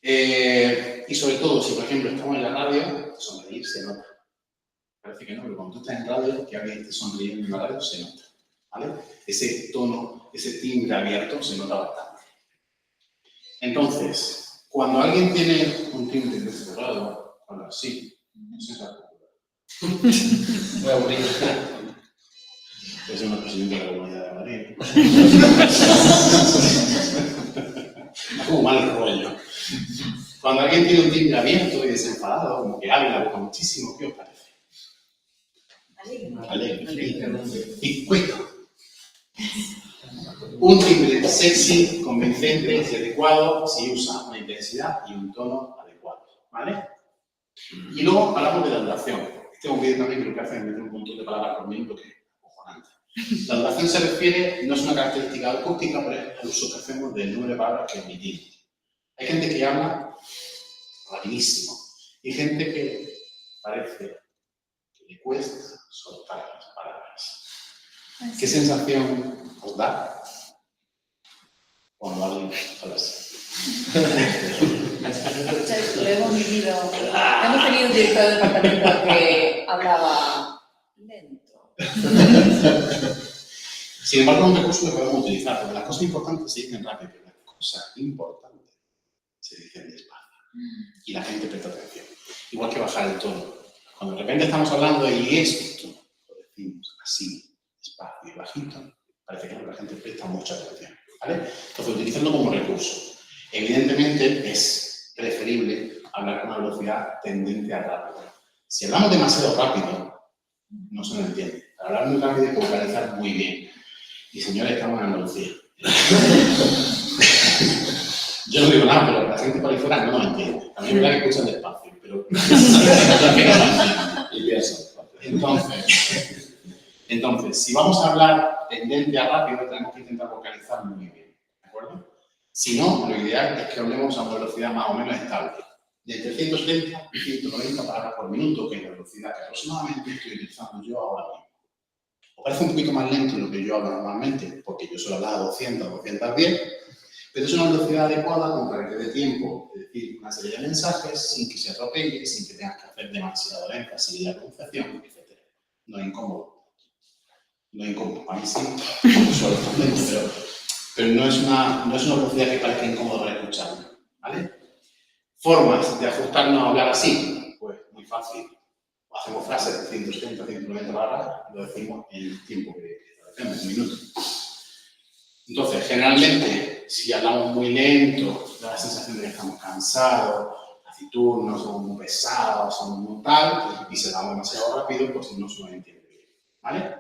Y sobre todo, si por ejemplo estamos en la radio, sonreír se nota. Parece que no, pero cuando tú estás en radio, que alguien esté sonriendo en la radio, se nota. ¿Vale? Ese tono, ese timbre abierto se nota bastante. Entonces, cuando alguien tiene un timbre descerrado, habla así, eso es algo. Muy aburrido. Es una presidenta de la Comunidad de Madrid. Es como mal rollo. Cuando alguien tiene un timbre abierto y desenfadado, como que abre la boca muchísimo, ¿qué os parece? Alegre. Picueto. Un timbre sexy, convincente y adecuado si usa una intensidad y un tono adecuado, ¿vale? Y luego hablamos de la duración. Este es un vídeo también que lo que hace es meter un montón de palabras por minuto que es acojonante. La duración se refiere, no es una característica acústica, pero es el uso que hacemos del número de palabras que emitimos. Hay gente que habla rapidísimo y gente que parece que le cuesta soltar las palabras. ¿Qué sensación os da cuando alguien habla así? Lo hemos vivido. Hemos tenido un director de departamento que hablaba lento. Sin embargo, es un recurso que podemos utilizar, porque las cosas importantes se dicen rápido, pero las cosas importantes se dicen despacio. Y la gente presta atención. Igual que bajar el tono. Cuando de repente estamos hablando y esto lo decimos así, despacio y bajito, parece que la gente presta mucha atención. ¿Vale? Entonces, utilizarlo como recurso. Evidentemente, es preferible hablar con una velocidad tendente a rápido. Si hablamos demasiado rápido, no se nos entiende. Para hablar muy rápido hay que vocalizar muy bien. Y señores, estamos en Andalucía. Yo no digo nada, pero la gente por ahí fuera no nos entiende. También es verdad que escuchan despacio, pero también no nos entiende. Entonces, si vamos a hablar tendente a rápido, tenemos que intentar vocalizar muy bien. ¿De acuerdo? Si no, lo ideal es que hablemos a una velocidad más o menos estable. De entre 130 y 190 palabras por minuto, que es la velocidad que aproximadamente estoy utilizando yo ahora mismo. Os parece un poquito más lento de lo que yo hablo normalmente, porque yo suelo hablar a 200, 210, pero es una velocidad adecuada como para que dé tiempo de decir una serie de mensajes sin que se atropelle, sin que tengas que hacer demasiado énfasis en la pronunciación, etc. No es incómodo. No es incómodo. A mí sí, suelo estar lento, pero no es una velocidad que parezca incómodo para escucharme. ¿Vale? Formas de ajustarnos a hablar así, pues muy fácil. Hacemos frases de 130, 190 palabras y lo decimos en el tiempo que establecemos, un minuto. Entonces, generalmente, si hablamos muy lento, da la sensación de que estamos cansados, taciturnos, somos muy pesados, somos muy tal, y si hablamos demasiado rápido, pues no se nos entiende bien. ¿Vale?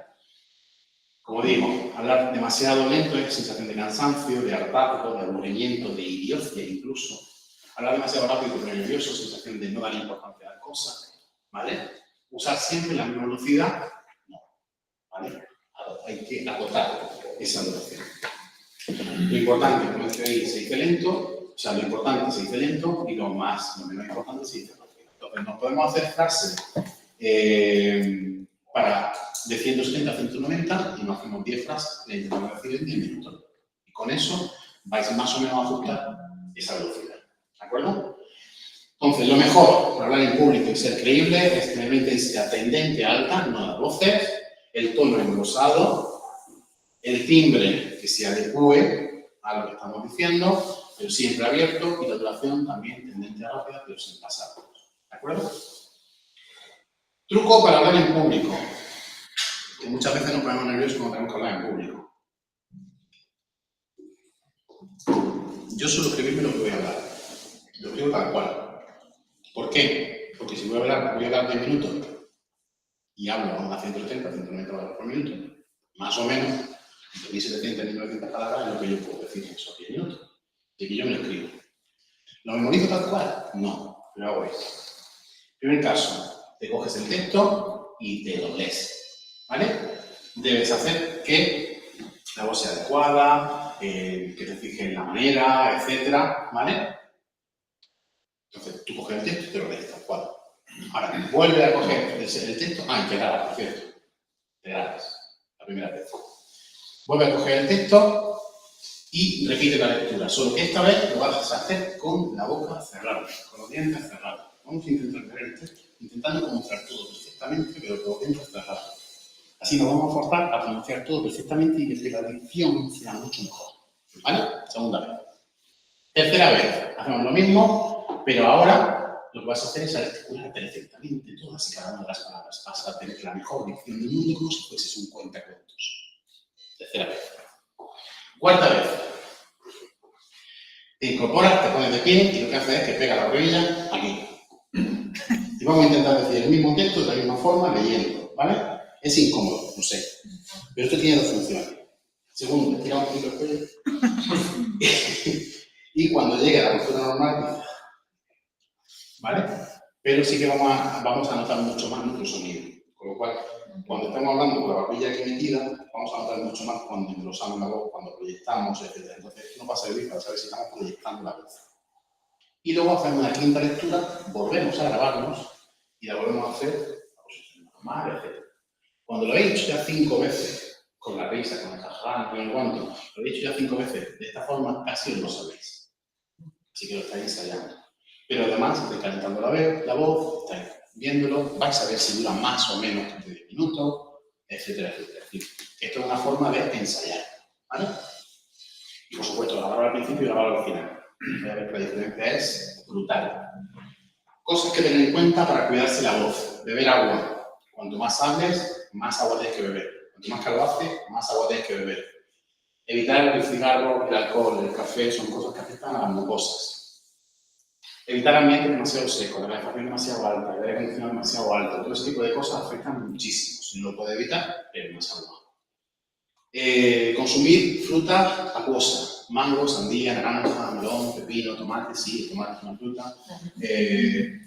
Como digo, hablar demasiado lento es sensación de cansancio, de hartazgo, de aburrimiento, de idiocia incluso. Hablar demasiado rápido y nervioso, sensación de no dar importancia a las cosas. ¿Vale? Usar siempre la misma velocidad, no. ¿Vale? Hay que agotar esa velocidad. Lo importante, como decía ahí, se dice lento, o sea, lo importante se dice lento y lo menos importante se dice rápido. Entonces, nos podemos hacer frases de 170 a 190 y nos hacemos 10 frases, le intentamos decir en 10 minutos. Y con eso vais más o menos a ajustar esa velocidad. ¿De acuerdo? Entonces, lo mejor para hablar en público y ser creíble es tener una intensidad tendente alta, no dar voces, el tono engrosado, el timbre que se adecue a lo que estamos diciendo, pero siempre abierto, y la duración también tendente a rápida, pero sin pasar. ¿De acuerdo? Truco para hablar en público. Que muchas veces nos ponemos nerviosos cuando tenemos que hablar en público. Yo suelo escribirme lo que voy a hablar. Lo escribo tal cual. ¿Por qué? Porque si voy a hablar 10 minutos y hablo a 130, 190 palabras por minuto, más o menos, entre 1700 y 1900 palabras es lo que yo puedo decir en esos 10 minutos. De que yo me lo escribo. ¿Lo memorizo tal cual? No, pero hago esto. Primer caso, te coges el texto y te lo lees. ¿Vale? Debes hacer que la voz sea adecuada, que te fijes en la manera, etcétera, ¿vale? Entonces, tú coges el texto y te lo lees tal cual. Ahora, vuelve a coger el texto. Integrales, por cierto. Integrales, la primera vez. Vuelve a coger el texto y repite la lectura. Solo que esta vez lo vas a hacer con la boca cerrada, con los dientes cerrados. Vamos a intentar leer el texto, intentando pronunciar todo perfectamente, pero con los dientes cerrados. Así nos vamos a forzar a pronunciar todo perfectamente y que la dicción sea mucho mejor. ¿Vale? Segunda vez. Tercera vez, hacemos lo mismo, pero ahora lo que vas a hacer es articular perfectamente todas y cada una de las palabras. Vas a tener la mejor dicción del mundo como si fueses un cuentacuentos. Tercera vez. Cuarta vez. Te incorporas, te pones de pie y lo que haces es que pega la rodilla aquí. Y vamos a intentar decir el mismo texto de la misma forma leyendo, ¿vale? Es incómodo, lo sé. Pero esto tiene dos funciones. Segundo, tira un poquito el cuello. Y cuando llegue a la postura normal, ¿vale? pero sí que vamos a notar mucho más nuestro sonido. Con lo cual, cuando estamos hablando con la barbilla aquí metida, vamos a notar mucho más cuando engrosamos la voz, cuando proyectamos, etc. Entonces, esto nos va a servir para saber si estamos proyectando la voz. Y luego hacemos una quinta lectura, volvemos a grabarnos y la volvemos a hacer a posición normal, etc. Cuando lo he hecho ya 5 veces, con la risa, con el jaján, con el guanto, lo he hecho ya 5 veces, de esta forma casi os lo sabéis. Así que lo estáis ensayando. Pero además, estáis calentando la voz, estáis viéndolo, vais a ver si dura más o menos de 10 minutos, etcétera, etcétera. Es decir, esto es una forma de ensayar, ¿vale? Y por supuesto, grabar al principio y grabar al final. Voy a ver que la diferencia es brutal. Cosas que tener en cuenta para cuidarse la voz. Beber agua. Cuanto más hables, más agua tienes que beber. Cuanto más calor hace, más agua tienes que beber. Evitar el cigarro, el alcohol, el café, son cosas que afectan a las mucosas. Evitar ambiente demasiado seco, la calefacción demasiado alta, el aire acondicionado demasiado alto. Todo ese tipo de cosas afectan muchísimo. Si no lo puede evitar, bebe más agua. Consumir fruta acuosa, mango, sandía, naranja, melón, pepino, tomate, sí, tomate es una fruta.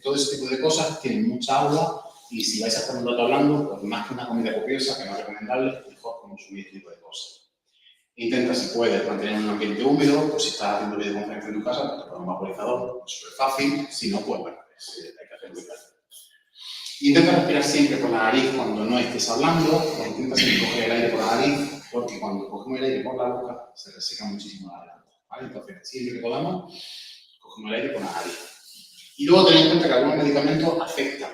Todo ese tipo de cosas tienen mucha agua y si vais a estar un rato hablando, pues más que una comida copiosa, que no es recomendable, mejor consumir este tipo de cosas. Intenta, si puedes, mantener un ambiente húmedo, pues si estás haciendo videoconferencia en tu casa, pues te pones un vaporizador, es súper fácil, si no, pues bueno, hay que hacerlo en casa. Intenta respirar siempre por la nariz cuando no estés hablando, o intenta siempre coger el aire por la nariz, porque cuando cogemos el aire por la boca se reseca muchísimo la garganta, ¿vale? Entonces, siempre que podamos, cogemos el aire por la nariz. Y luego tened en cuenta que algunos medicamentos afectan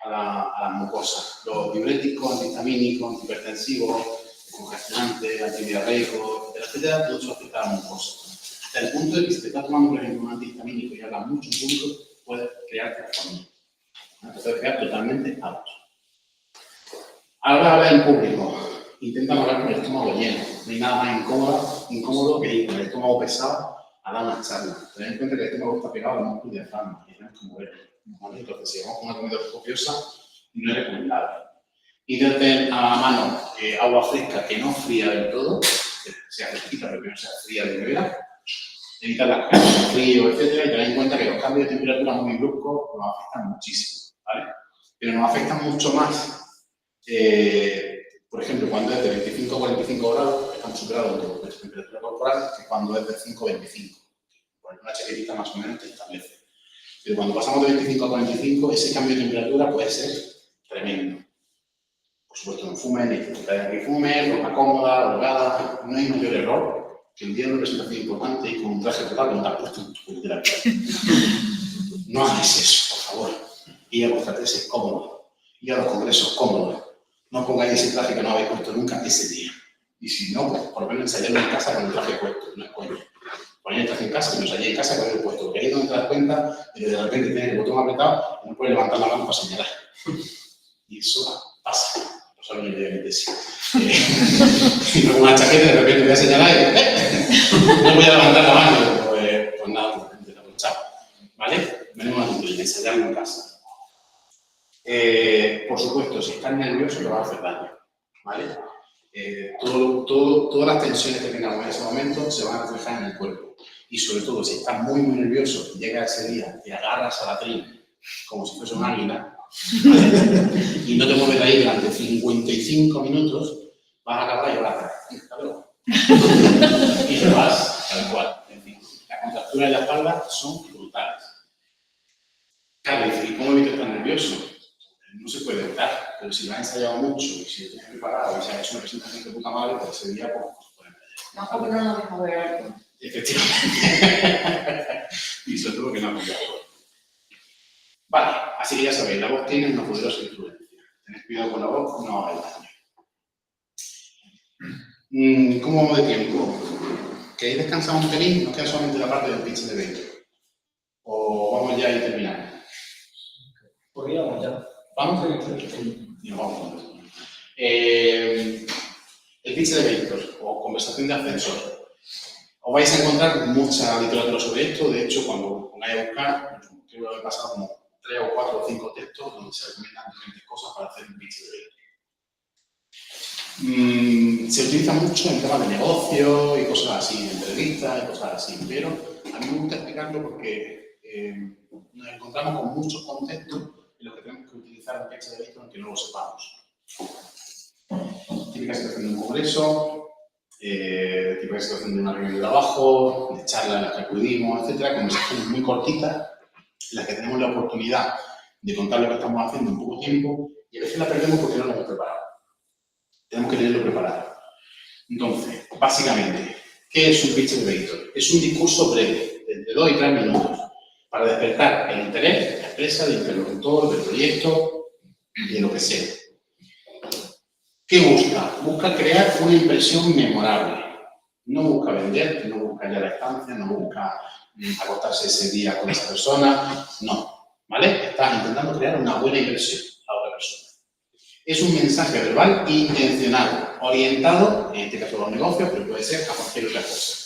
a la mucosa. Los diuréticos, antihistamínicos, antihipertensivos, congestionantes, antidiarreicos, etcétera, todo eso afecta a la mucosa. Hasta el punto de que si te estás tomando, por ejemplo, un antihistamínico y hablas mucho en público, puedes crear trastorno. Puedes quedar totalmente out. Ahora habla en público. Intenta hablar con el estómago lleno. No hay nada más incómodo que ir con el estómago pesado a dar una charla. Tened en cuenta que el estómago está pegado al músculo diafragma y tenemos que moverlo, ¿vale? Entonces, si vamos con una comida copiosa, no es recomendable. Intenta tener a la mano agua fresca que no fría del todo, que sea fresquita pero que no sea fría de nevera. Evitar las cosas de frío, etc. Y tener en cuenta que los cambios de temperatura muy bruscos nos afectan muchísimo, ¿vale? Pero nos afectan mucho más. Por ejemplo, cuando es de 25 a 45 grados, estamos superados de temperatura corporal, que cuando es de 5 a 25. Por una chaquetita más o menos te establece. Pero cuando pasamos de 25 a 45, ese cambio de temperatura puede ser tremendo. Por supuesto, no fumen, ni que fumen, ropa cómoda, holgada. No hay mayor error que el día de una presentación importante y con un traje total no te has puesto en tu puñetera cara. No hagáis eso, por favor. Y a vuestra tesis cómodo. Y a los congresos cómodos. No pongáis ese traje que no habéis puesto nunca ese día. Y si no, pues por lo menos ensayarlo en casa con el traje puesto, no es coño. Ponéis el traje en casa y lo ensayáis en casa con el puesto. Porque ahí es donde te das cuenta de que de repente tienes el botón apretado y no puedes levantar la mano para señalar. Y eso pasa. Lo saben evidentemente sí. Y con una chaqueta de repente voy a señalar y no voy a levantar la mano. Pues nada, pues chao. ¿Vale? Menos una tontería, ensayarlo en casa. Por supuesto, si estás nervioso te va a hacer daño, ¿vale? Todas las tensiones que tengamos en ese momento se van a reflejar en el cuerpo. Y sobre todo, si estás muy, muy nervioso, llega ese día, te agarras a la trina como si fuese un águila, ¿vale? Y no te mueves de ahí durante 55 minutos, vas a acabar y llorar. Y te vas tal cual. Es decir, las contracturas de la espalda son brutales. Claro, ¿y cómo evito estar nervioso? No se puede evitar, pero si lo has ensayado mucho y si lo tienes preparado y si has hecho una presentación de puta madre, pues ese día pues no, porque no nos deja ver algo. Efectivamente. Y sobre todo que no has pillado. Vale, así que ya sabéis, la voz tiene una poderosa influencia. Tened cuidado con la voz, no hagáis daño. ¿Cómo vamos de tiempo? ¿Queréis descansar un pelín? Nos queda solamente la parte del pitch de evento. ¿O vamos ya y terminamos? ¿Por qué vamos ya? ¿Vamos? Y nos vamos. El pitch de eventos o conversación de ascensor. Os vais a encontrar mucha literatura sobre esto. De hecho, cuando pongáis a buscar, creo que he pasado como 3 o 4 o 5 textos donde se recomiendan diferentes cosas para hacer un pitch de evento. Se utiliza mucho en temas de negocio y cosas así, de entrevistas y cosas así, pero a mí me gusta explicarlo porque nos encontramos con muchos contextos en los que tenemos que utilizar un pitch elevator aunque no lo sepamos. Típica situación de un congreso, típica situación de una reunión de trabajo, de charlas en las que acudimos, etcétera, conversaciones muy cortitas en las que tenemos la oportunidad de contar lo que estamos haciendo en poco tiempo y a veces la perdemos porque no la hemos preparado. Tenemos que tenerlo preparado. Entonces, básicamente, ¿qué es un pitch elevator? Es un discurso breve, de entre 2 y 3 minutos, para despertar el interés de la empresa, del interlocutor, del proyecto, de lo que sea. ¿Qué busca? Busca crear una impresión memorable. No busca vender, no busca ya la estancia, no busca acostarse ese día con esa persona, no, ¿vale? Está intentando crear una buena impresión a otra persona. Es un mensaje verbal intencionado, orientado, en este caso a los negocios, pero puede ser a cualquier otra cosa.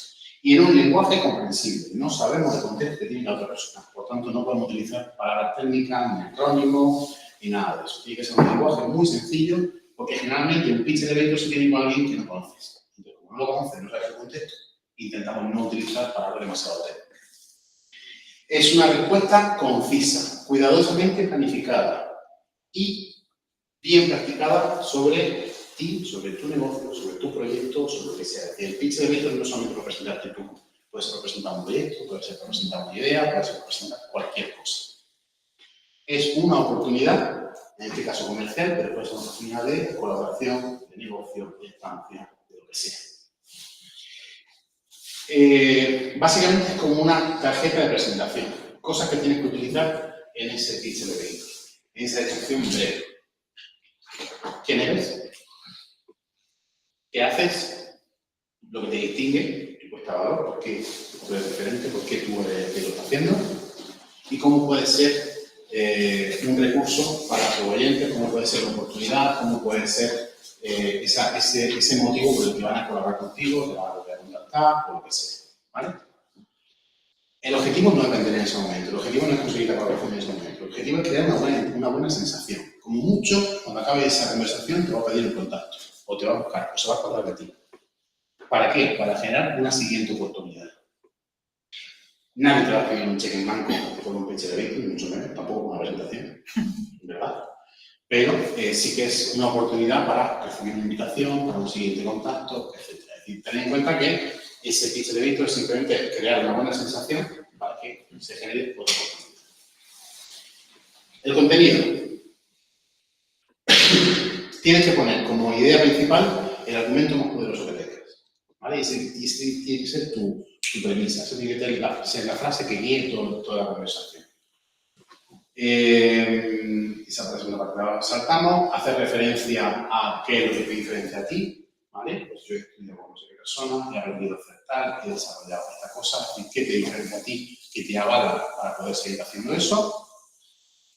Y en un lenguaje comprensible. No sabemos el contexto que tiene la otra persona. Por tanto, no podemos utilizar palabras técnicas, ni acrónimos, ni nada de eso. Tiene que ser un lenguaje muy sencillo, porque generalmente un pitch elevator se tiene con alguien que no conoces. Entonces, como no lo conoces, no sabes el contexto, intentamos no utilizar palabras demasiado técnicas. Es una respuesta concisa, cuidadosamente planificada y bien practicada sobre ti, sobre tu negocio, sobre tu proyecto, sobre lo que sea. El pitch elevator no solamente representarte tú, puede ser representar un proyecto, puede ser representar una idea, puede ser representar cualquier cosa. Es una oportunidad, en este caso comercial, pero puede ser una oportunidad de colaboración, de negocio, de estancia, de lo que sea. Básicamente es como una tarjeta de presentación, cosas que tienes que utilizar en ese pitch elevator, en esa descripción breve. ¿Quién eres? ¿Qué haces? Lo que te distingue, tu puesta de valor, por qué tú eres diferente, por qué tú eres que lo estás haciendo y cómo puede ser un recurso para tu oyente, cómo puede ser una oportunidad, cómo puede ser ese motivo por el que van a colaborar contigo, te van a volver a contactar o lo que sea, ¿vale? El objetivo no es vender en ese momento, el objetivo no es conseguir la colaboración en ese momento, el objetivo es crear una buena sensación. Como mucho, cuando acabe esa conversación, te va a pedir el contacto, o te va a buscar, o se va a acordar de ti. ¿Para qué? Para generar una siguiente oportunidad. Nadie te va a pedir un cheque en blanco por un pitch elevator, ni mucho menos, tampoco una presentación, ¿verdad? Pero sí que es una oportunidad para recibir una invitación, para un siguiente contacto, etc. Es decir, ten en cuenta que ese pitch elevator es simplemente crear una buena sensación para que se genere otra oportunidad. El contenido. Tienes que poner como idea principal el argumento más poderoso que tengas, ¿vale? Y ese tiene que ser tu premisa, esa tiene que ser la frase que guíe toda la conversación. Esa frase una parte la saltamos, hacer referencia a qué es lo que te diferencia a ti, ¿vale? Pues yo he estudiado con no sé qué persona, he aprendido a hacer tal, he desarrollado esta cosa, y qué te diferencia a ti, que te avala para poder seguir haciendo eso.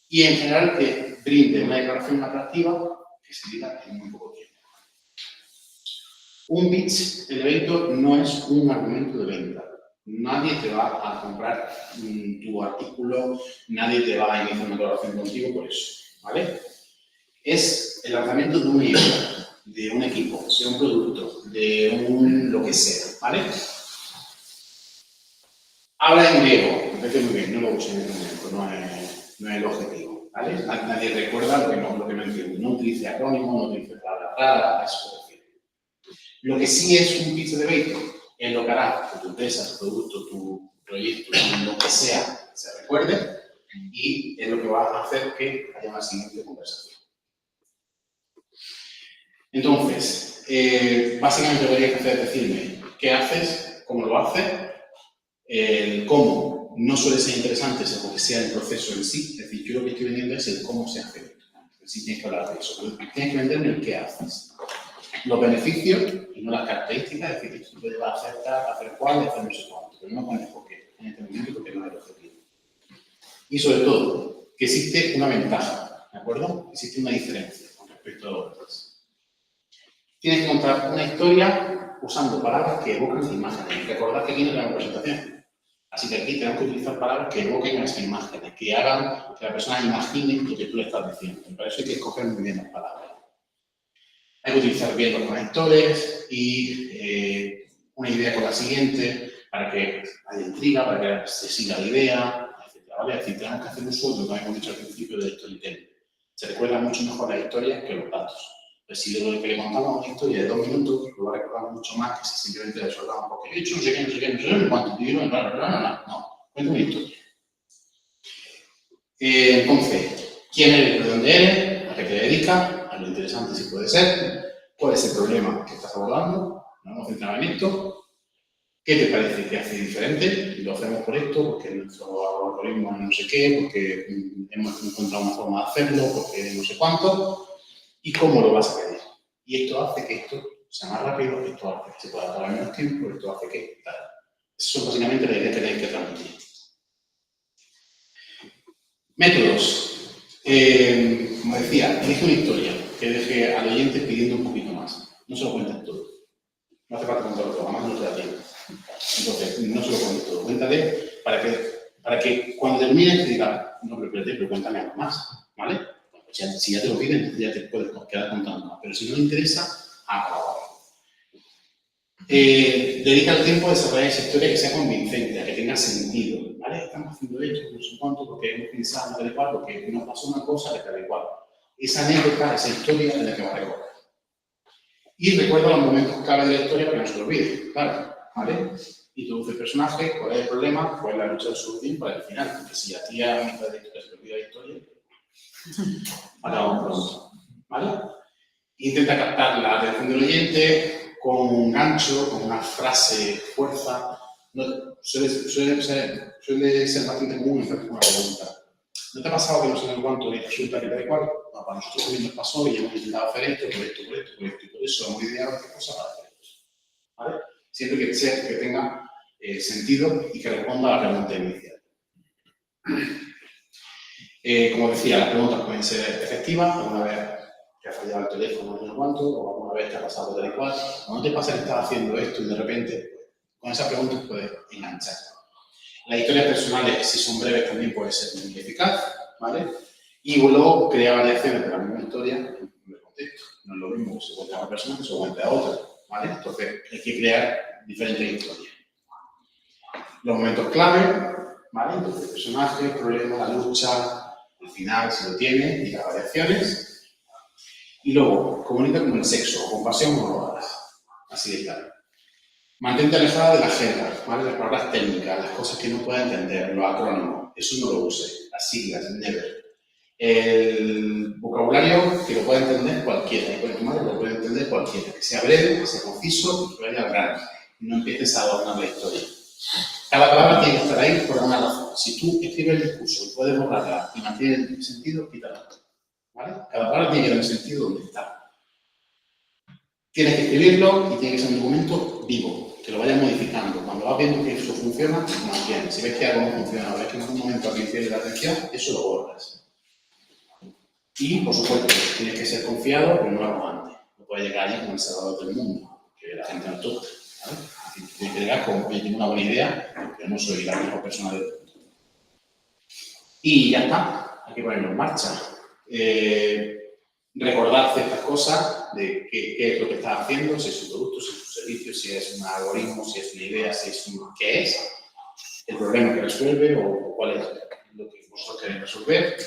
Y en general que brinde una declaración atractiva que se diga en muy poco tiempo. Un pitch elevator no es un argumento de venta. Nadie te va a comprar tu artículo, nadie te va a iniciar una colaboración contigo por eso, ¿vale? Es el lanzamiento de una idea, de un equipo, de un producto, de lo que sea, ¿vale? Habla en griego, me parece muy bien, no lo uso en este momento, no es el objetivo, ¿vale? Nadie recuerda lo que no entiende, no utilice acrónimos, no utilice palabras raras, a eso se refiere. Lo que sí es un pitch elevator es lo que hará que tu empresa, tu producto, tu proyecto, lo que sea, se recuerde y es lo que va a hacer que haya una siguiente conversación. Entonces, básicamente lo que tienes que hacer es decirme qué haces, cómo lo haces, el cómo no suele ser interesante porque sea el proceso en sí, es decir, yo lo que estoy vendiendo es el cómo se hace. Sí tienes que hablar de eso, tienes que venderme el qué haces. Los beneficios y no las características, es decir, tú puedes hacer tal, hacer cual, hacer no sé cuánto, pero no pones por qué en este momento porque no es el objetivo. Y sobre todo, que existe una ventaja, ¿de acuerdo? Existe una diferencia con respecto a los demás. Tienes que contar una historia usando palabras que evocan imágenes. Recordad que aquí no tenemos presentación. Así que aquí tenemos que utilizar palabras que evoquen esas imágenes, que hagan que la persona imagine lo que tú le estás diciendo. Y para eso hay que escoger muy bien las palabras. Hay que utilizar bien los conectores y una idea con la siguiente para que haya intriga, para que se siga la idea, etc. ¿vale? Es decir, tenemos que hacer uso de lo que habíamos dicho al principio del storytelling. Se recuerda mucho mejor la historia que los datos. Pues si lo que le contamos una historia de 2 minutos, lo va a recordar mucho más que si simplemente le soltamos porque he hecho no sé qué, no sé qué, no sé qué, cuánto tiro, no, cuenta una historia. Entonces, ¿quién eres? ¿De dónde eres? ¿A qué te dedicas? A lo interesante si puede ser. ¿Cuál es el problema que estás abordando? Nos hemos centrado en esto. ¿Qué te parece que hace diferente? Lo hacemos por esto, porque nuestro algoritmo no sé qué, porque hemos encontrado una forma de hacerlo, porque no sé cuánto. ¿Y cómo lo vas a pedir? Y esto hace que esto sea más rápido, esto hace que se pueda tardar menos tiempo, esto hace que tal. Esas son básicamente las ideas que tenéis que transmitir. Métodos. Como decía, elige una historia que deje al oyente pidiendo un poquito más. No se lo cuentes todo. No hace falta contarlo todo, además no te da tiempo. Entonces, no se lo cuentes todo. Cuéntale para que cuando termines te diga, no, pero cuéntame algo más, ¿vale? Si ya te lo piden, entonces ya te puedes quedar contando más. Pero si no te interesa, acaba. Dedica el tiempo a desarrollar esa historia que sea convincente, a que tenga sentido, ¿vale? Estamos haciendo esto, no sé cuánto, porque hemos pensado tal y cual, porque nos pasó una cosa de tal y cual. Esa anécdota, esa historia es la que va a recordar. Y recuerda los momentos clave de la historia para que no se lo olvide, claro, ¿vale? Introduce el personaje, cuál es el problema, cuál es la lucha de solución para el final. Porque si a ti a mitad de la historia se te olvida la historia, acabamos pronto, ¿vale? Intenta captar la atención del oyente con un gancho, con una frase fuerza. No, suele ser bastante común empezar con una pregunta. ¿No te ha pasado que no sé cuánto y resulta que da igual? No, para nosotros también nos pasó y hemos intentado hacer esto, por esto, por esto, por esto y por eso hemos ideado qué cosa para hacer esto, ¿vale? Siempre que tenga sentido y que responda a la pregunta inicial. Como decía, las preguntas pueden ser efectivas, alguna vez te ha fallado el teléfono no sé cuánto, o alguna vez te ha pasado tal y cual. Cuando te pasa que estás haciendo esto y de repente, con esas preguntas puedes enganchar. Las historias personales, si son breves, también puede ser muy eficaz, ¿vale? Y luego crea variaciones de la misma historia en el contexto. No es lo mismo que se cuente a una persona que se cuente a otra, ¿vale? Entonces, hay que crear diferentes historias. Los momentos clave, ¿vale? Entonces, el personaje, el problema, la lucha, el final, si lo tiene, y las variaciones. Y luego, comunica como el sexo, con pasión o no lo hagas. Así de claro. Mantente alejada de la jerga, ¿vale? Las palabras técnicas, las cosas que no pueda entender, los acrónimos, eso no lo use. Las siglas, never. El vocabulario que lo pueda entender cualquiera, lo puede entender cualquiera. Que sea breve, que sea conciso y que vaya al grano. No empieces a adornar la historia. Cada palabra tiene que estar ahí por una razón. Si tú escribes el discurso y puedes borrarla y mantienes el sentido, quítala. ¿Vale? Cada palabra tiene que tener sentido donde está. Tienes que escribirlo y tiene que ser un documento vivo, que lo vayas modificando. Cuando vas viendo que eso funciona, lo mantienes. Si ves que algo no funciona, o ves que en algún momento alguien pierde la atención, eso lo borras. Y, por supuesto, tienes que ser confiado, pero no arrogante. No puedes llegar allí como el salvador del mundo, que la gente no toca. ¿Vale? Tienes que llegar con, oye, tengo una buena idea, pero no soy la mejor persona del mundo. Y ya está, hay que ponerlo en marcha. Recordar ciertas cosas de qué es lo que estás haciendo, si es un producto, si es un servicio, si es un algoritmo, si es una idea, si es un qué es, el problema que resuelve o cuál es lo que vosotros queréis resolver,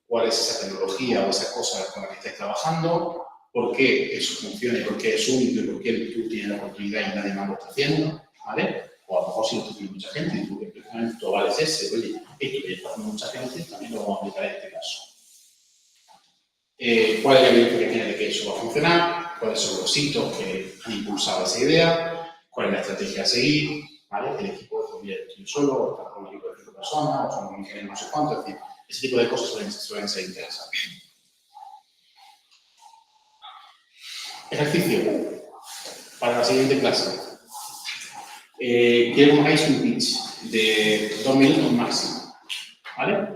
cuál es esa tecnología o esa cosa con la que estáis trabajando, por qué eso funciona y por qué es único y por qué tú tienes la oportunidad y nadie más lo está haciendo, ¿vale? O a lo mejor si lo está haciendo mucha gente y tú que precisamente tu aval es ese, oye, esto que está haciendo mucha gente también lo vamos a aplicar en este caso. ¿Cuál es la evidencia que tiene de que eso va a funcionar? ¿Cuáles son los hitos que han impulsado esa idea? ¿Cuál es la estrategia a seguir? ¿Vale? El equipo de estoy solo, o está con un equipo de 5 personas, o son un ingeniero no sé cuánto, es decir, ese tipo de cosas suelen ser interesantes. Ejercicio para la siguiente clase. Quiero que hagáis un pitch de 2 minutos máximo, ¿vale?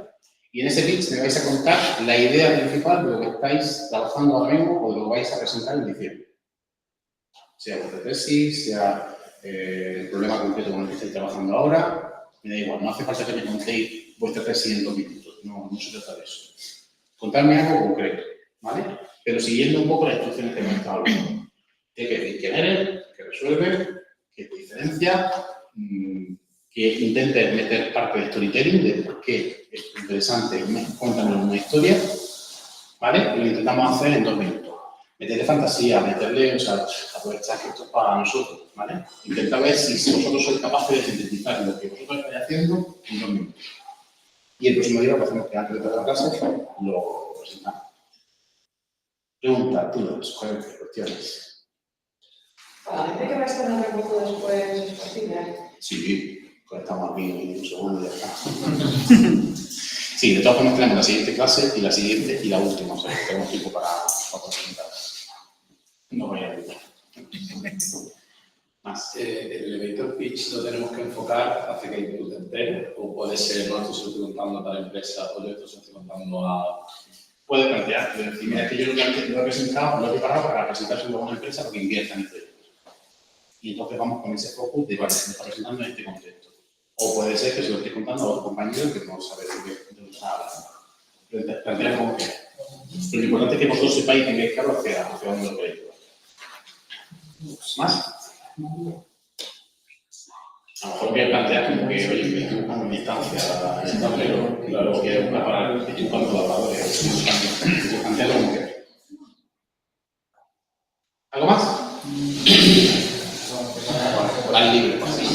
Y en ese pitch me vais a contar la idea principal de lo que estáis trabajando ahora mismo o de lo que vais a presentar en diciembre. Sea vuestra tesis, sea el problema concreto con el que estáis trabajando ahora, me da igual, no hace falta que me contéis vuestra tesis en 2 minutos, no se trata de eso. Contadme algo concreto, ¿vale? Pero siguiendo un poco las instrucciones que me he estado hablando. Tiene que decir quién eres, qué resuelve, qué te diferencia, que intente meter parte de storytelling, de por qué es interesante, cuéntanos una historia, ¿vale? Y lo intentamos hacer en 2 minutos. Meterle fantasía, meterle, o sea, aprovechar que esto es para nosotros, ¿vale? Intentar ver si vosotros sois capaces de sintetizar lo que vosotros estáis haciendo en 2 minutos. Y el próximo día lo hacemos que antes de toda la clase lo presentamos. Preguntas, dudas, sugerencias, cuestiones. Para la gente que va a estar en el remoto después, ¿es posible? Sí, pues estamos aquí un segundo y ya está. Sí, de todas formas tenemos la siguiente clase y la siguiente y la última, o sea que tenemos tiempo para presentar. No voy a olvidar. Más. El elevator pitch lo tenemos que enfocar hacia que tú te enteres, o puede ser, no, esto se lo estoy contando a la empresa, o yo esto se lo estoy contando a... Puede plantear, puede decir, mira, es que yo lo he presentado, lo he preparado para presentárselo a una empresa porque invierta en proyectos. Y entonces vamos con ese focus de, vale, se está presentando en este contexto. O puede ser que se lo esté contando a otro compañero que no sabe de qué está hablando. Plantear como que. Pero lo importante es que vosotros sepáis y tengáis claro hacia dónde lo queréis. ¿Más? A lo mejor lo que plantear como que, oye, me estoy buscando mi instancia, pero luego quiero buscar para el estoy buscando colaboradores, estoy plantearlo como que. ¿Algo más? Al libre. Gracias.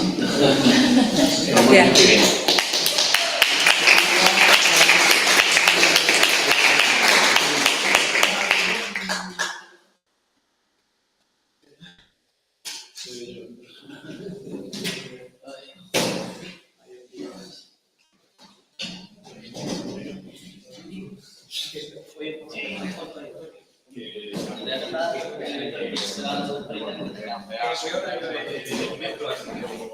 Que